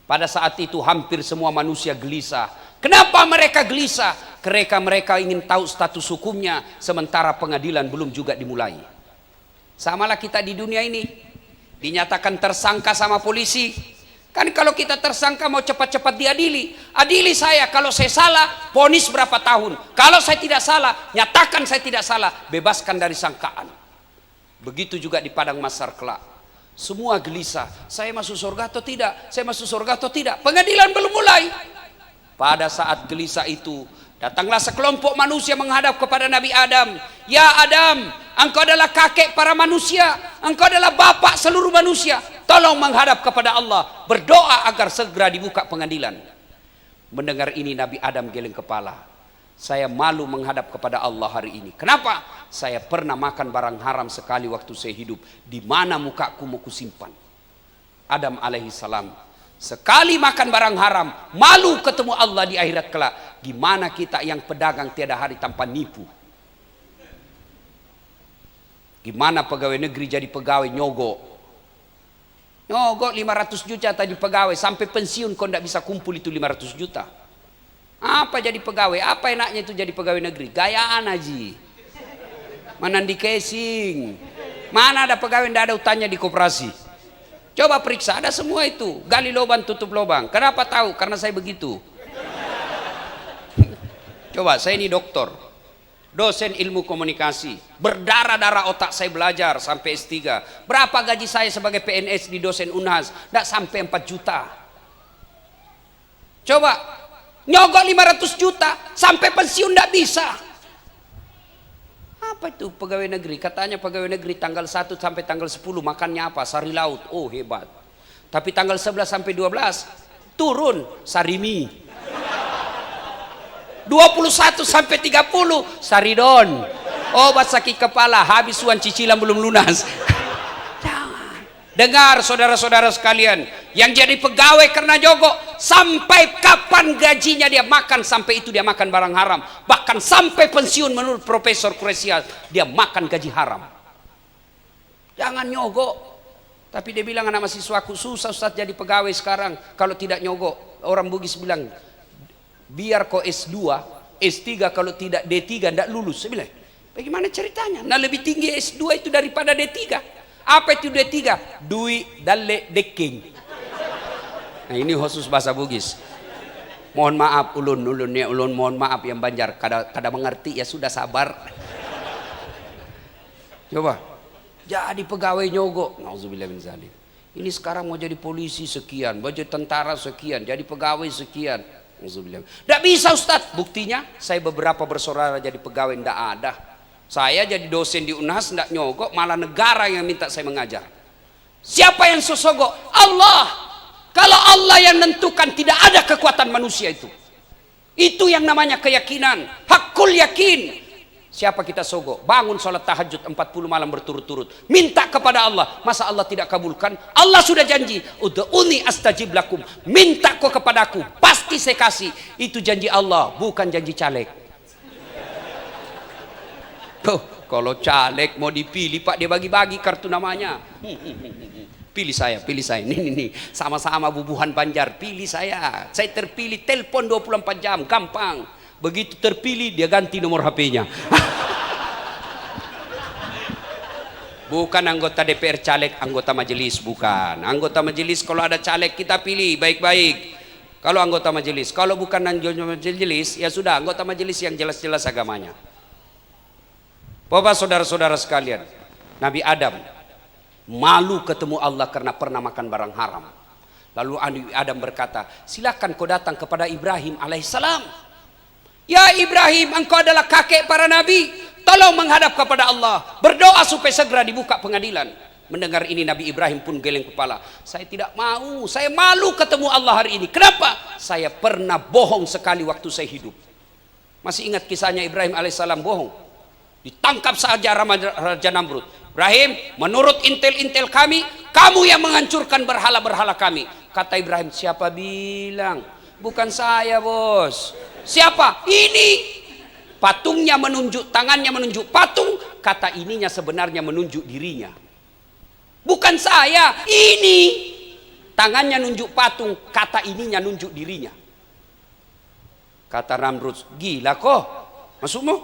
Pada saat itu hampir semua manusia gelisah. Kenapa mereka gelisah? Mereka ingin tahu status hukumnya, sementara pengadilan belum juga dimulai. Samalah kita di dunia ini, dinyatakan tersangka sama polisi. Kan kalau kita tersangka mau cepat-cepat diadili. Adili saya, kalau saya salah, vonis berapa tahun. Kalau saya tidak salah, nyatakan saya tidak salah, bebaskan dari sangkaan. Begitu juga di padang mahsyar kelak. Semua gelisah, saya masuk surga atau tidak? Saya masuk surga atau tidak? Pengadilan belum mulai. Pada saat gelisah itu, datanglah sekelompok manusia menghadap kepada Nabi Adam. Ya Adam, engkau adalah kakek para manusia, engkau adalah bapak seluruh manusia. Tolong menghadap kepada Allah, berdoa agar segera dibuka pengadilan. Mendengar ini Nabi Adam geleng kepala. Saya malu menghadap kepada Allah hari ini. Kenapa? Saya pernah makan barang haram sekali waktu saya hidup. Di mana mukaku mau kusimpan? Adam alaihi salam sekali makan barang haram, malu ketemu Allah di akhirat kelak. Gimana kita yang pedagang tiada hari tanpa nipu? Gimana pegawai negeri jadi pegawai nyogok? Nyogok 500 juta tadi pegawai, sampai pensiun kau tidak bisa kumpul itu 500 juta. Apa jadi pegawai? Apa enaknya itu jadi pegawai negeri? Gayaan aja. Mana di casing? Mana ada pegawai tidak ada utangnya di koperasi? Coba periksa, ada semua itu. Gali lubang, tutup lubang. Kenapa tahu? Karena saya begitu. Coba, saya ini dokter, dosen ilmu komunikasi, berdarah-darah otak saya belajar sampai S3. Berapa gaji saya sebagai PNS di dosen Unhas? Tidak sampai 4 juta. Coba, nyogok 500 juta, sampai pensiun tidak bisa. Apa itu pegawai negeri? Katanya pegawai negeri tanggal 1 sampai tanggal 10 makannya apa? Sari laut. Oh hebat. Tapi tanggal 11 sampai 12 turun sarimi. 21 sampai 30 saridon. Obat sakit kepala, habis uang cicilan belum lunas. Jangan. Dengar saudara-saudara sekalian, yang jadi pegawai karena jogok, sampai kapan gajinya dia makan, sampai itu dia makan barang haram. Bahkan sampai pensiun menurut Profesor Kuresial, dia makan gaji haram. Jangan nyogok. Tapi dia bilang, anak mahasiswaku susah Ustaz jadi pegawai sekarang kalau tidak nyogok. Orang Bugis bilang, biar kau S2, S3 kalau tidak D3 tidak lulus. Saya bilang, bagaimana ceritanya? Nah lebih tinggi S2 itu daripada D3. Apa itu D3? Dui dalle deking. Nah ini khusus bahasa Bugis. Mohon maaf ulun mohon maaf yang Banjar kada mengerti, ya sudah sabar. Coba jadi pegawai nyogok, nauzubillah min zalik. Ini sekarang mau jadi polisi sekian, mau jadi tentara sekian, jadi pegawai sekian. Tidak bisa Ustaz. Buktinya saya beberapa bersaudara jadi pegawai tidak ada. Saya jadi dosen di Unhas tidak nyogok, malah negara yang minta saya mengajar. Siapa yang sosogok? Allah. Kalau Allah yang menentukan, tidak ada kekuatan manusia itu. Itu yang namanya keyakinan, hakul yakin. Siapa kita sogok? Bangun sholat tahajud 40 malam berturut-turut, minta kepada Allah. Masa Allah tidak kabulkan? Allah sudah janji, ud'uni astajib lakum. Minta kau kepadaku, pasti saya kasih. Itu janji Allah, bukan janji caleg. Tuh, kalau caleg mau dipilih Pak, dia bagi-bagi kartu namanya. Pilih saya. Nih, sama-sama bubuhan Banjar. Pilih saya terpilih, telepon 24 jam, gampang. Begitu terpilih dia ganti nomor HP-nya. Bukan anggota DPR caleg, anggota majelis, bukan. Anggota majelis kalau ada caleg kita pilih baik-baik. Kalau anggota majelis, kalau bukan anggota majelis ya sudah anggota majelis yang jelas-jelas agamanya. Bapak saudara-saudara sekalian, Nabi Adam malu ketemu Allah karena pernah makan barang haram. Lalu Nabi Adam berkata, silakan kau datang kepada Ibrahim alaihissalam. Ya Ibrahim, engkau adalah kakek para nabi, tolong menghadap kepada Allah, berdoa supaya segera dibuka pengadilan. Mendengar ini Nabi Ibrahim pun geleng kepala. Saya tidak mau, saya malu ketemu Allah hari ini. Kenapa? Saya pernah bohong sekali waktu saya hidup. Masih ingat kisahnya Ibrahim alaihissalam bohong? Ditangkap saja Raja Namrud. Ibrahim, menurut intel-intel kami, kamu yang menghancurkan berhala-berhala kami. Kata Ibrahim, siapa bilang? Bukan saya, bos. Siapa? Ini. Patungnya menunjuk, tangannya menunjuk patung. Kata ininya sebenarnya menunjuk dirinya. Bukan saya, ini. Tangannya nunjuk patung, kata ininya nunjuk dirinya. Kata Namrud, gila kok. Maksudmu?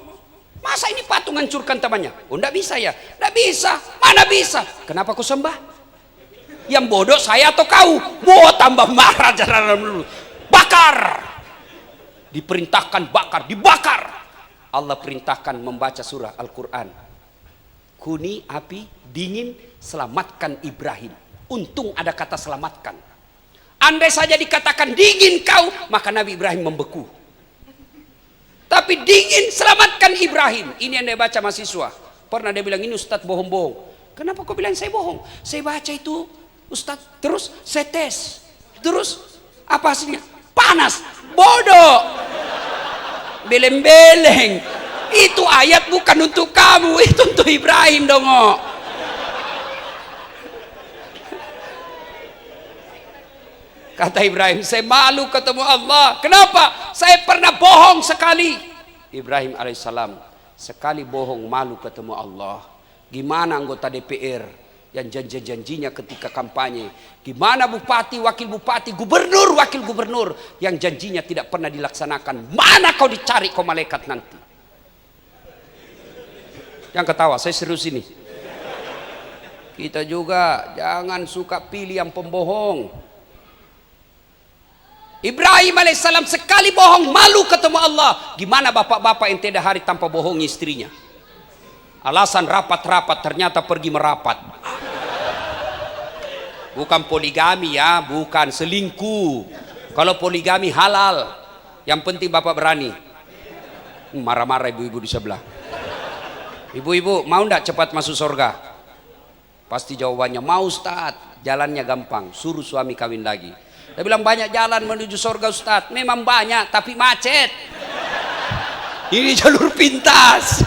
Masa ini patung hancurkan temannya? Oh, enggak bisa ya? Enggak bisa. Mana bisa? Kenapa kau sembah? Yang bodoh saya atau kau? Wah, tambah marah Namrud. Bakar. Diperintahkan bakar, dibakar. Allah perintahkan membaca surah Al-Quran. Kuni api dingin, selamatkan Ibrahim. Untung ada kata selamatkan. Andai saja dikatakan dingin kau, maka Nabi Ibrahim membeku. Tapi dingin, selamatkan Ibrahim. Ini yang dia baca mahasiswa. Pernah dia bilang, ini Ustadz bohong-bohong. Kenapa kau bilang saya bohong? Saya baca itu Ustadz, terus saya tes. Terus apa hasilnya? Panas, bodoh, beleng-beleng. Itu ayat bukan untuk kamu, itu untuk Ibrahim dong. Kata Ibrahim, saya malu ketemu Allah. Kenapa? Saya pernah bohong sekali. Ibrahim alaihissalam sekali bohong malu ketemu Allah. Gimana anggota DPR yang janji-janjinya ketika kampanye? Gimana bupati, wakil bupati, gubernur, wakil gubernur yang janjinya tidak pernah dilaksanakan? Mana kau dicari kau malaikat nanti? Yang ketawa, saya serius ini. Kita juga jangan suka pilih yang pembohong. Ibrahim alaihissalam sekali bohong malu ketemu Allah. Gimana bapak-bapak yang tidak hari tanpa bohong istrinya? Alasan rapat-rapat ternyata pergi merapat. Bukan poligami ya, bukan selingkuh. Kalau poligami halal. Yang penting bapak berani. Marah-marah ibu-ibu di sebelah. Ibu-ibu mau ndak cepat masuk surga? Pasti jawabannya mau Ustaz. Jalannya gampang, suruh suami kawin lagi. Dia bilang banyak jalan menuju surga Ustaz. Memang banyak tapi macet. Ini jalur pintas.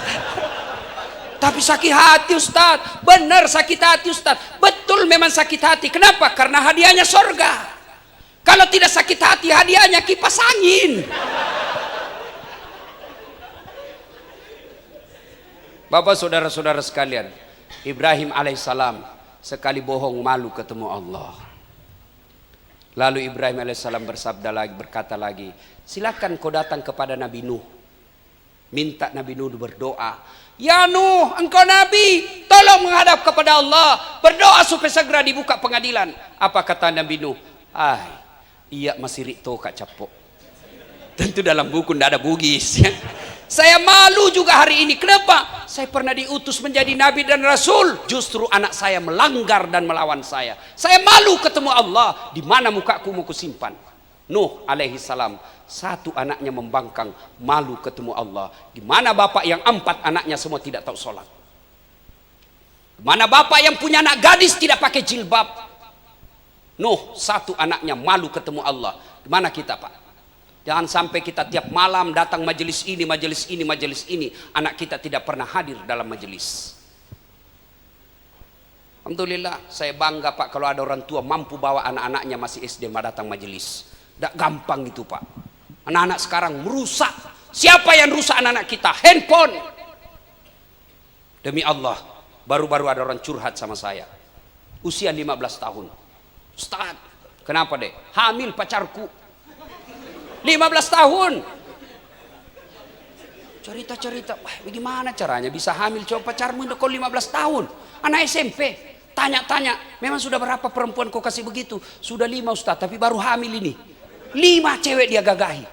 Tapi sakit hati Ustaz. Benar sakit hati Ustaz. Betul memang sakit hati. Kenapa? Karena hadiahnya surga. Kalau tidak sakit hati hadiahnya kipas angin. Bapak saudara-saudara sekalian, Ibrahim alaihissalam sekali bohong malu ketemu Allah. Lalu Ibrahim alaihissalam berkata lagi, silakan kau datang kepada Nabi Nuh. Minta Nabi Nuh berdoa. Ya Nuh, engkau Nabi, tolong menghadap kepada Allah. Berdoa supaya segera dibuka pengadilan. Apa kata Nabi Nuh? Iya masih rito kak capok. Tentu dalam buku tidak ada bugis ya. Saya malu juga hari ini. Kenapa? Saya pernah diutus menjadi nabi dan rasul. Justru anak saya melanggar dan melawan saya. Saya malu ketemu Allah. Di mana mukaku mau kusimpan? Nuh alaihi salam, satu anaknya membangkang, malu ketemu Allah. Di mana bapak yang 4 anaknya semua tidak tahu sholat? Di mana bapak yang punya anak gadis tidak pakai jilbab? Nuh satu anaknya malu ketemu Allah. Di mana kita Pak? Jangan sampai kita tiap malam datang majelis ini, majelis ini, majelis ini. Anak kita tidak pernah hadir dalam majelis. Alhamdulillah, saya bangga Pak kalau ada orang tua mampu bawa anak-anaknya masih SD datang majelis. Tidak gampang itu Pak. Anak-anak sekarang merusak. Siapa yang rusak anak-anak kita? Handphone. Demi Allah, baru-baru ada orang curhat sama saya. Usia 15 tahun. Ustaz, kenapa deh? Hamil pacarku. 15 tahun. Cerita-cerita, wah bagaimana caranya bisa hamil coba pacarmu udah kau 15 tahun. Anak SMP, tanya-tanya, memang sudah berapa perempuan kau kasih begitu? Sudah 5 Ustaz, tapi baru hamil ini. 5 cewek dia gagahi.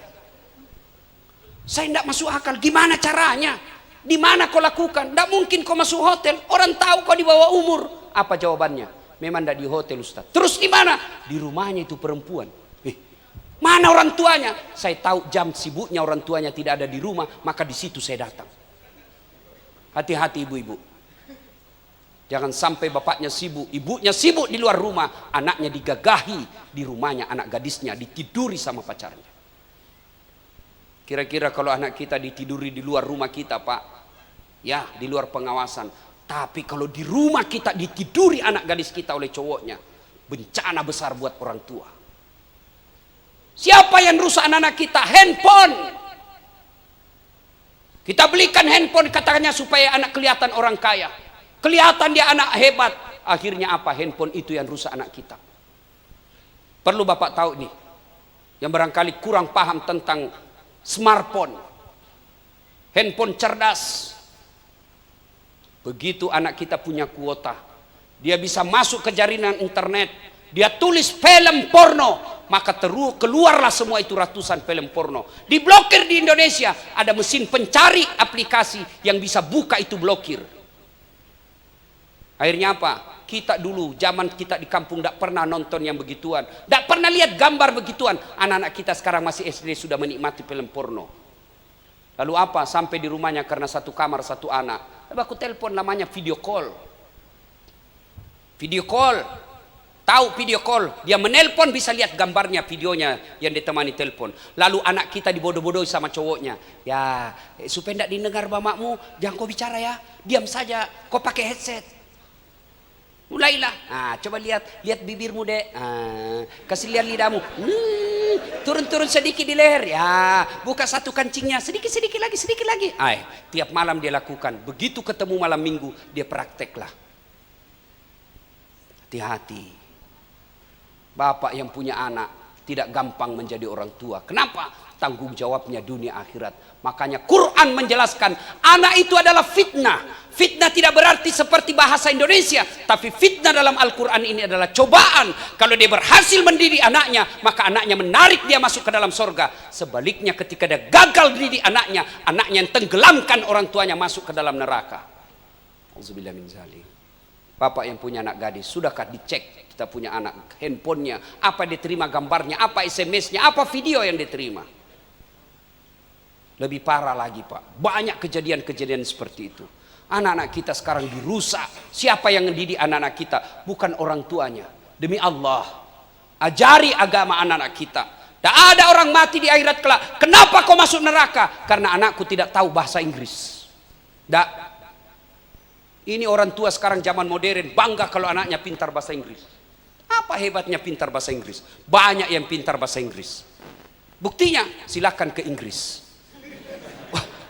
Saya tidak masuk akal, gimana caranya? Di mana kau lakukan? Tidak mungkin kau masuk hotel, orang tahu kau di bawah umur. Apa jawabannya? Memang tidak di hotel Ustaz. Terus di mana? Di rumahnya itu perempuan. Mana orang tuanya? Saya tahu jam sibuknya orang tuanya tidak ada di rumah, maka di situ saya datang. Hati-hati ibu-ibu. Jangan sampai bapaknya sibuk, ibunya sibuk di luar rumah, anaknya digagahi di rumahnya, anak gadisnya ditiduri sama pacarnya. Kira-kira kalau anak kita ditiduri di luar rumah kita, Pak, ya di luar pengawasan. Tapi kalau di rumah kita ditiduri anak gadis kita oleh cowoknya, bencana besar buat orang tua. Siapa yang rusak anak-anak kita? Handphone. Kita belikan handphone katanya supaya anak kelihatan orang kaya, kelihatan dia anak hebat. Akhirnya apa? Handphone itu yang rusak anak kita. Perlu Bapak tahu nih, yang barangkali kurang paham tentang smartphone, handphone cerdas. Begitu anak kita punya kuota, dia bisa masuk ke jaringan internet, dia tulis film porno, maka keluarlah semua itu ratusan film porno. Diblokir di Indonesia, ada mesin pencari aplikasi yang bisa buka itu blokir. Akhirnya apa? Kita dulu, zaman kita di kampung tidak pernah nonton yang begituan, tidak pernah lihat gambar begituan. Anak-anak kita sekarang masih SD sudah menikmati film porno. Lalu apa? Sampai di rumahnya karena satu kamar satu anak, lalu aku telepon, namanya video call. Video call, tahu video call? Dia menelpon bisa lihat gambarnya, videonya yang ditemani telepon. Lalu anak kita dibodoh-bodohi sama cowoknya. Ya, supaya tidak didengar mamamu, jangan kau bicara ya, diam saja, kau pakai headset. Mulailah, coba lihat bibirmu dek, kasih lihat lidahmu, turun sedikit di leher, ya, buka satu kancingnya, sedikit lagi. Tiap malam dia lakukan. Begitu ketemu malam minggu, dia prakteklah. Hati-hati, bapak yang punya anak tidak gampang menjadi orang tua. Kenapa? Tanggung jawabnya dunia akhirat. Makanya Quran menjelaskan, anak itu adalah fitnah. Fitnah tidak berarti seperti bahasa Indonesia, tapi fitnah dalam Al-Quran ini adalah cobaan. Kalau dia berhasil mendidik anaknya, maka anaknya menarik dia masuk ke dalam sorga. Sebaliknya ketika dia gagal didik anaknya, anaknya yang tenggelamkan orang tuanya masuk ke dalam neraka. Auzubillah min zalik. Bapak yang punya anak gadis, sudahkah dicek kita punya anak, handphonenya, apa diterima gambarnya, apa SMS-nya, apa video yang diterima? Lebih parah lagi Pak, banyak kejadian-kejadian seperti itu. Anak-anak kita sekarang dirusak. Siapa yang mendidik anak-anak kita? Bukan orang tuanya. Demi Allah, ajari agama anak-anak kita. Tak ada orang mati di akhirat kelak. Kenapa kau masuk neraka? Karena anakku tidak tahu bahasa Inggris. Tak. Ini orang tua sekarang zaman modern bangga kalau anaknya pintar bahasa Inggris. Apa hebatnya pintar bahasa Inggris? Banyak yang pintar bahasa Inggris. Buktinya silakan ke Inggris.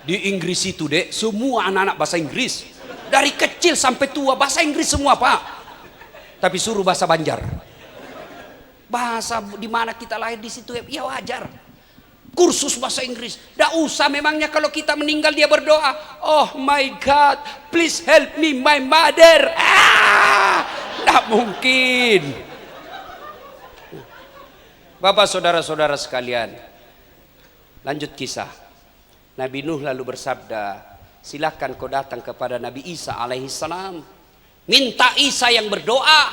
Di Inggris itu dek, semua anak-anak bahasa Inggris. Dari kecil sampai tua bahasa Inggris semua Pak. Tapi suruh bahasa Banjar. Bahasa di mana kita lahir di situ ya wajar. Kursus bahasa Inggris. Tidak usah, memangnya kalau kita meninggal dia berdoa, oh my God, please help me my mother. Tidak mungkin. Bapak saudara-saudara sekalian, lanjut kisah. Nabi Nuh lalu bersabda, silakan kau datang kepada Nabi Isa alaihissalam, minta Isa yang berdoa,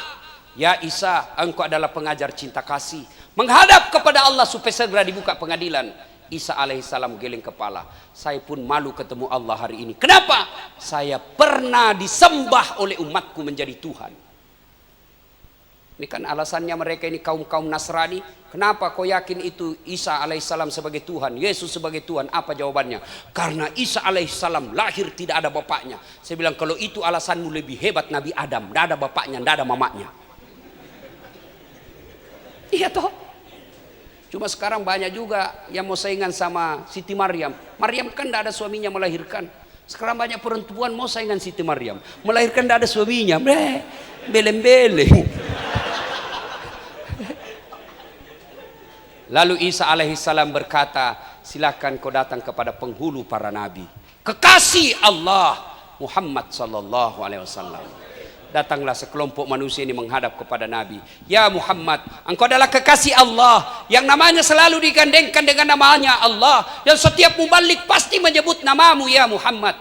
ya Isa, engkau adalah pengajar cinta kasih, menghadap kepada Allah supaya segera dibuka pengadilan. Isa alaihissalam geleng kepala, saya pun malu ketemu Allah hari ini. Kenapa? Saya pernah disembah oleh umatku menjadi Tuhan. Ini kan alasannya mereka ini kaum-kaum Nasrani. Kenapa kau yakin itu Isa alaihissalam sebagai Tuhan, Yesus sebagai Tuhan? Apa jawabannya? Karena Isa alaihissalam lahir tidak ada bapaknya. Saya bilang kalau itu alasanmu lebih hebat Nabi Adam, tidak ada bapaknya, tidak ada mamanya. Iya toh. Cuma sekarang banyak juga yang mau saingan sama Siti Maryam. Maryam kan tidak ada suaminya melahirkan. Sekarang banyak perempuan mau saingan Siti Maryam, melahirkan tidak ada suaminya. Beleng-beleng. Lalu Isa alaihissalam berkata, silakan kau datang kepada penghulu para nabi, kekasih Allah Muhammad sallallahu alaihi wasallam. Datanglah sekelompok manusia ini menghadap kepada Nabi. Ya Muhammad, engkau adalah kekasih Allah yang namanya selalu digandengkan dengan namanya Allah, yang setiap mubalik pasti menyebut namamu ya Muhammad.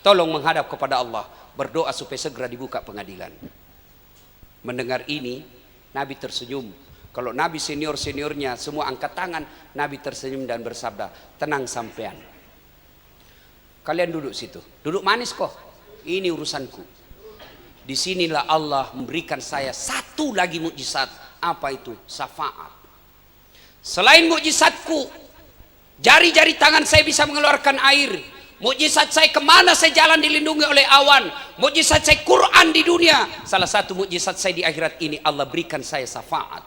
Tolong menghadap kepada Allah, berdoa supaya segera dibuka pengadilan. Mendengar ini, Nabi tersenyum. Kalau Nabi senior-seniornya semua angkat tangan, Nabi tersenyum dan bersabda, tenang sampean. Kalian duduk situ. Duduk manis kok. Ini urusanku. Disinilah Allah memberikan saya satu lagi mukjizat. Apa itu? Syafaat. Selain mukjizatku, jari-jari tangan saya bisa mengeluarkan air. Mukjizat saya kemana saya jalan dilindungi oleh awan. Mukjizat saya Quran di dunia. Salah satu mukjizat saya di akhirat ini, Allah berikan saya syafaat.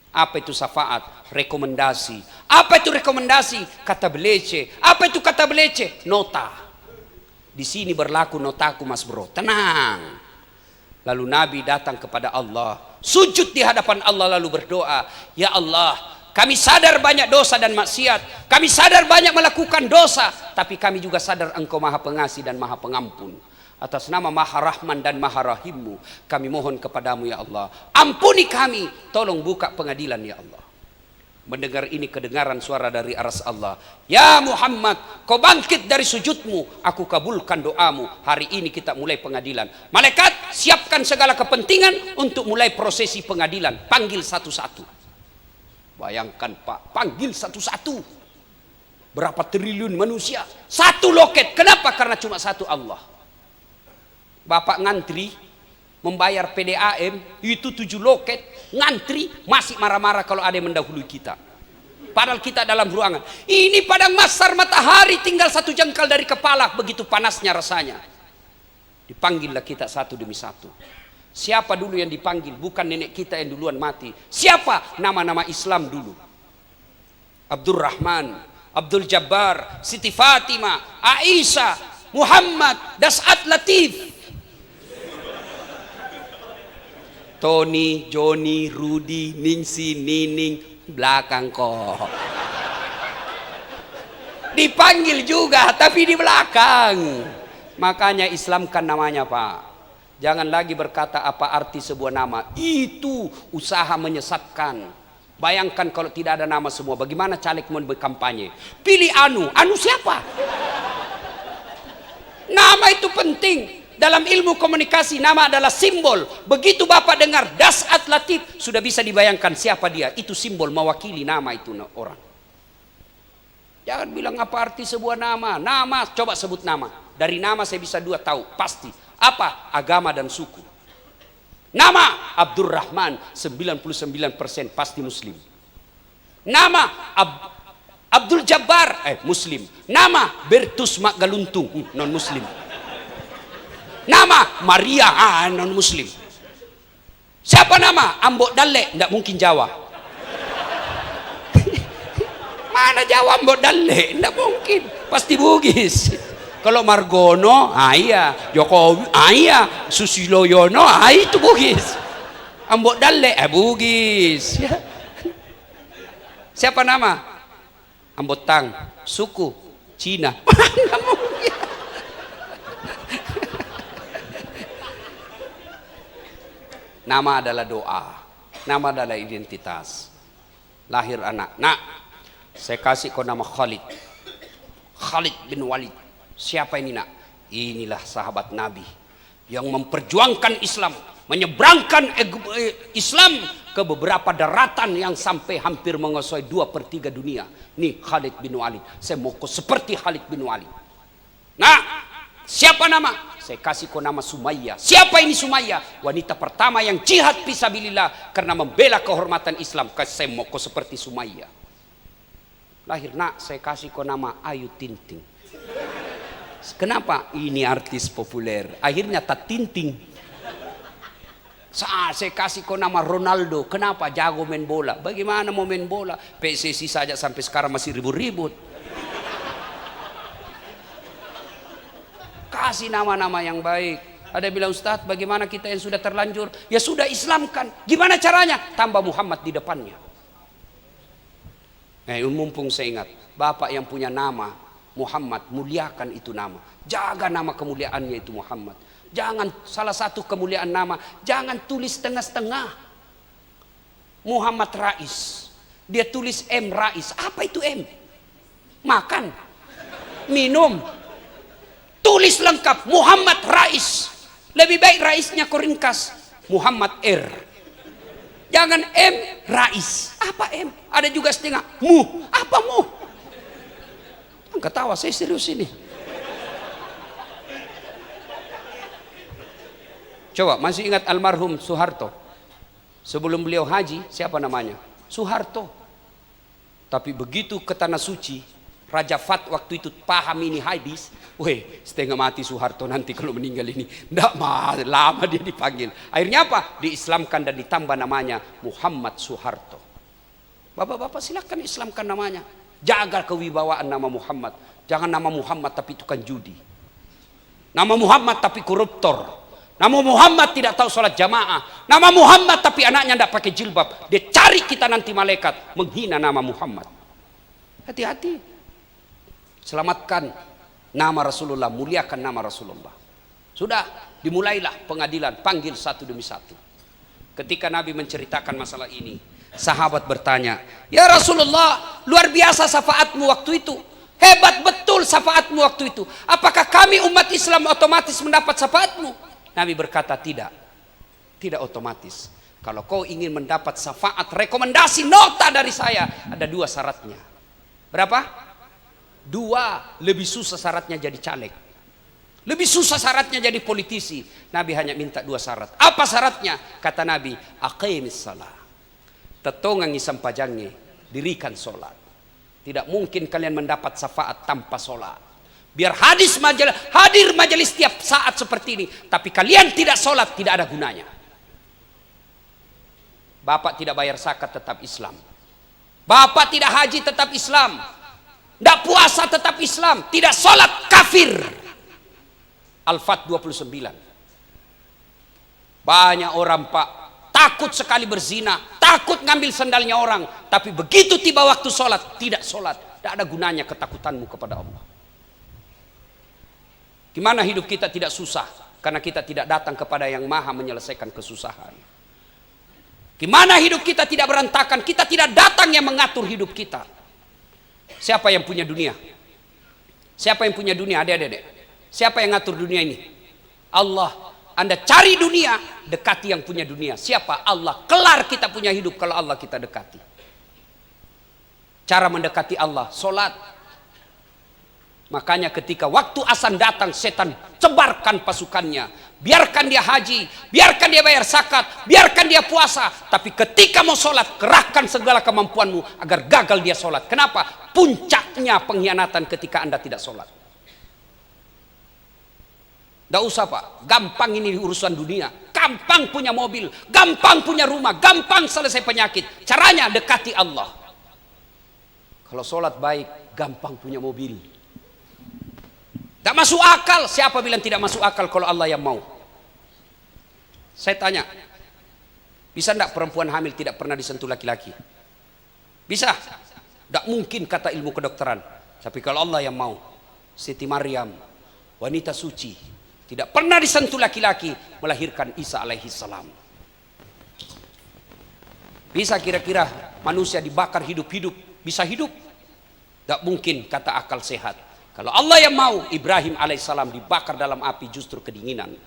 Apa itu syafaat? Rekomendasi. Apa itu rekomendasi? Kata belece. Apa itu kata belece? Nota. Di sini berlaku notaku mas bro. Tenang. Lalu Nabi datang kepada Allah, sujud di hadapan Allah lalu berdoa, ya Allah, kami sadar banyak dosa dan maksiat, kami sadar banyak melakukan dosa, tapi kami juga sadar Engkau Maha Pengasih dan Maha Pengampun. Atas nama Maha Rahman dan Maha Rahimmu, kami mohon kepadamu ya Allah, ampuni kami, tolong buka pengadilan ya Allah. Mendengar ini kedengaran suara dari aras Allah, ya Muhammad, kau bangkit dari sujudmu, aku kabulkan doamu. Hari ini kita mulai pengadilan. Malaikat, siapkan segala kepentingan untuk mulai prosesi pengadilan. Panggil satu-satu. Bayangkan Pak, panggil satu-satu. Berapa triliun manusia, satu loket. Kenapa? Karena cuma satu Allah. Bapak ngantri membayar PDAM itu 7 loket, ngantri masih marah-marah kalau ada yang mendahului kita, padahal kita dalam ruangan ini padang masar matahari tinggal 1 jengkal dari kepala, begitu panasnya rasanya. Dipanggillah kita satu demi satu. Siapa dulu yang dipanggil? Bukan nenek kita yang duluan mati. Siapa? Nama-nama Islam dulu. Abdurrahman, Abdul Jabbar, Siti Fatimah, Aisyah, Muhammad, Das'at Latif, Tony, Joni, Rudi, Ningsi, Nining, belakang kok. Dipanggil juga, tapi di belakang. Makanya Islamkan namanya Pak. Jangan lagi berkata apa arti sebuah nama. Itu usaha menyesatkan. Bayangkan kalau tidak ada nama semua. Bagaimana caleg mau berkampanye? Pilih Anu. Anu siapa? Nama itu penting. Dalam ilmu komunikasi nama adalah simbol. Begitu Bapak dengar Das'at Latif, sudah bisa dibayangkan siapa dia. Itu simbol mewakili nama itu orang. Jangan bilang apa arti sebuah nama. Nama, coba sebut nama. Dari nama saya bisa 2 tahu pasti. Apa? Agama dan suku. Nama Abdurrahman 99% pasti muslim. Nama Abdul Jabbar muslim. Nama Bertus Magaluntung non muslim. Nama Maria non muslim. Siapa nama? Ambok Dalle, tidak mungkin Jawa. Mana Jawa Ambok Dalle? Tidak mungkin, pasti Bugis. Kalau Margono, iya. Jokowi, iya. Susilo Yono, itu Bugis. Ambok Dalle, Bugis. Siapa nama? Ambotang, suku Cina. Mana mungkin? Nama adalah doa, nama adalah identitas. Lahir anak, nak, saya kasih kau nama Khalid, Khalid bin Walid. Siapa ini nak? Inilah sahabat Nabi yang memperjuangkan Islam, menyeberangkan Islam ke beberapa daratan yang sampai hampir menguasai 2/3 dunia. Nih Khalid bin Walid, saya mau kau seperti Khalid bin Walid. Nah, siapa nama? Saya kasih kau nama Sumayyah. Siapa ini Sumayyah? Wanita pertama yang jihad fisabilillah karena membela kehormatan Islam. Saya mau kau seperti Sumayyah. Lahir nak, saya kasih kau nama Ayu Tinting. Kenapa? Ini artis populer. Akhirnya tak Tinting. Saya kasih kau nama Ronaldo. Kenapa? Jago main bola. Bagaimana mau main bola? PSSI saja sampai sekarang masih ribut-ribut. Kasih nama-nama yang baik. Ada bilang, Ustadz, bagaimana kita yang sudah terlanjur? Ya sudah, Islamkan. Gimana caranya? Tambah Muhammad di depannya. Mumpung saya ingat, Bapak yang punya nama Muhammad, muliakan itu nama. Jaga nama kemuliaannya itu Muhammad. Jangan salah satu kemuliaan nama, jangan tulis setengah-setengah. Muhammad Rais, dia tulis M Rais. Apa itu M? Makan, minum. Tulis lengkap Muhammad Rais. Lebih baik Raisnya kau ringkas Muhammad R. Jangan M, Rais. Apa M? Ada juga setengah. Mu. Apa mu? Ketawa, saya serius ini. Coba, masih ingat almarhum Soeharto? Sebelum beliau haji, siapa namanya? Soeharto. Tapi begitu ke Tanah Suci, Raja Fat waktu itu paham ini hadis, setengah mati Soeharto nanti kalau meninggal ini. Tidak lama dia dipanggil. Akhirnya apa? Diislamkan dan ditambah namanya Muhammad Soeharto. Bapak-bapak silakan islamkan namanya. Jaga kewibawaan nama Muhammad. Jangan nama Muhammad tapi tukang judi. Nama Muhammad tapi koruptor. Nama Muhammad tidak tahu sholat jamaah. Nama Muhammad tapi anaknya tidak pakai jilbab. Dia cari kita nanti malaikat menghina nama Muhammad. Hati-hati. Selamatkan nama Rasulullah, muliakan nama Rasulullah. Sudah, dimulailah pengadilan, panggil satu demi satu. Ketika Nabi menceritakan masalah ini, sahabat bertanya, "Ya Rasulullah, luar biasa syafaatmu waktu itu. Hebat betul syafaatmu waktu itu. Apakah kami umat Islam otomatis mendapat syafaatmu?" Nabi berkata, tidak. Tidak otomatis. Kalau kau ingin mendapat syafaat, rekomendasi, nota dari saya, ada 2 syaratnya. Berapa? 2. Lebih susah syaratnya jadi caleg. Lebih susah syaratnya jadi politisi. Nabi hanya minta 2 syarat. Apa syaratnya? Kata Nabi, aqimis salat. Tetongangi sampajangi, dirikan solat. Tidak mungkin kalian mendapat syafaat tanpa solat. Biar hadir majelis setiap saat seperti ini, tapi kalian tidak solat, tidak ada gunanya. Bapak tidak bayar zakat tetap Islam. Bapak tidak haji tetap Islam. Tidak puasa tetap Islam. Tidak sholat kafir. Al-Fat 29. Banyak orang pak takut sekali berzina, takut ngambil sandalnya orang, tapi begitu tiba waktu sholat tidak sholat. Tidak ada gunanya ketakutanmu kepada Allah. Gimana hidup kita tidak susah? Karena kita tidak datang kepada yang maha menyelesaikan kesusahan. Gimana hidup kita tidak berantakan? Kita tidak datang yang mengatur hidup kita. Siapa yang punya dunia? Siapa yang punya dunia? Adik-adik. Siapa yang ngatur dunia ini? Allah. Anda cari dunia, dekati yang punya dunia. Siapa? Allah. Kelar kita punya hidup kalau Allah kita dekati. Cara mendekati Allah, solat. Makanya ketika waktu azan datang, setan cebarkan pasukannya. Biarkan dia haji, biarkan dia bayar zakat, biarkan dia puasa. Tapi ketika mau sholat, kerahkan segala kemampuanmu agar gagal dia sholat. Kenapa? Puncaknya pengkhianatan ketika Anda tidak sholat. Tidak usah pak, gampang ini urusan dunia. Gampang punya mobil, gampang punya rumah, gampang selesai penyakit. Caranya dekati Allah. Kalau sholat baik, gampang punya mobil. Tidak masuk akal. Siapa bilang tidak masuk akal kalau Allah yang mau? Saya tanya, bisa tidak perempuan hamil tidak pernah disentuh laki-laki? Bisa? Tidak mungkin kata ilmu kedokteran. Tapi kalau Allah yang mau, Siti Maryam, wanita suci, tidak pernah disentuh laki-laki, melahirkan Isa alaihi salam. Bisa kira-kira manusia dibakar hidup-hidup, bisa hidup? Tidak mungkin kata akal sehat. Kalau Allah yang mau, Ibrahim alaihissalam dibakar dalam api justru kedinginan.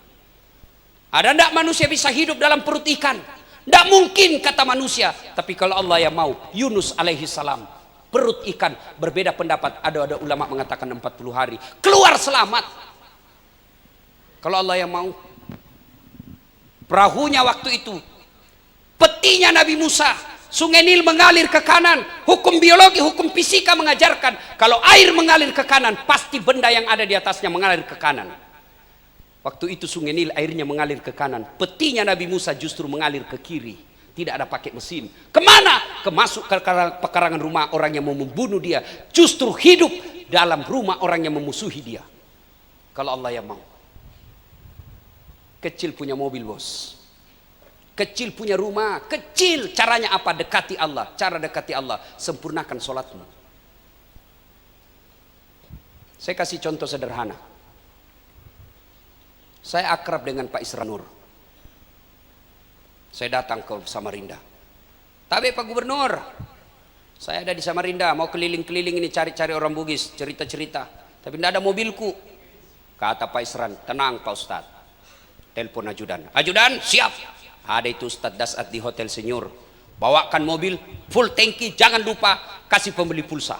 Ada tidak manusia bisa hidup dalam perut ikan? Tidak mungkin kata manusia. Tapi kalau Allah yang mau, Yunus alaihissalam, perut ikan, berbeda pendapat. Ada ulama mengatakan 40 hari. Keluar selamat. Kalau Allah yang mau. Perahunya waktu itu, petinya Nabi Musa, Sungai Nil mengalir ke kanan. Hukum biologi, hukum fisika mengajarkan kalau air mengalir ke kanan, pasti benda yang ada di atasnya mengalir ke kanan. Waktu itu Sungai Nil airnya mengalir ke kanan. Petinya Nabi Musa justru mengalir ke kiri. Tidak ada pakai mesin. Kemana? Kemasuk ke pekarangan rumah orang yang mau membunuh dia. Justru hidup dalam rumah orang yang memusuhi dia. Kalau Allah yang mau. Kecil punya mobil bos. Kecil punya rumah, kecil. Caranya apa? Dekati Allah. Cara dekati Allah, sempurnakan sholatmu. Saya kasih contoh sederhana. Saya akrab dengan Pak Isra Nur. Saya datang ke Samarinda. Tapi Pak Gubernur, saya ada di Samarinda, mau keliling-keliling ini cari-cari orang Bugis, cerita-cerita. Tapi tidak ada mobilku. Kata Pak Isran, tenang Pak Ustadz. Telepon ajudan. Ajudan, siap. Ada itu Ustadz Dasat di Hotel Senior. Bawakan mobil full tangki, jangan lupa kasih pembeli pulsa.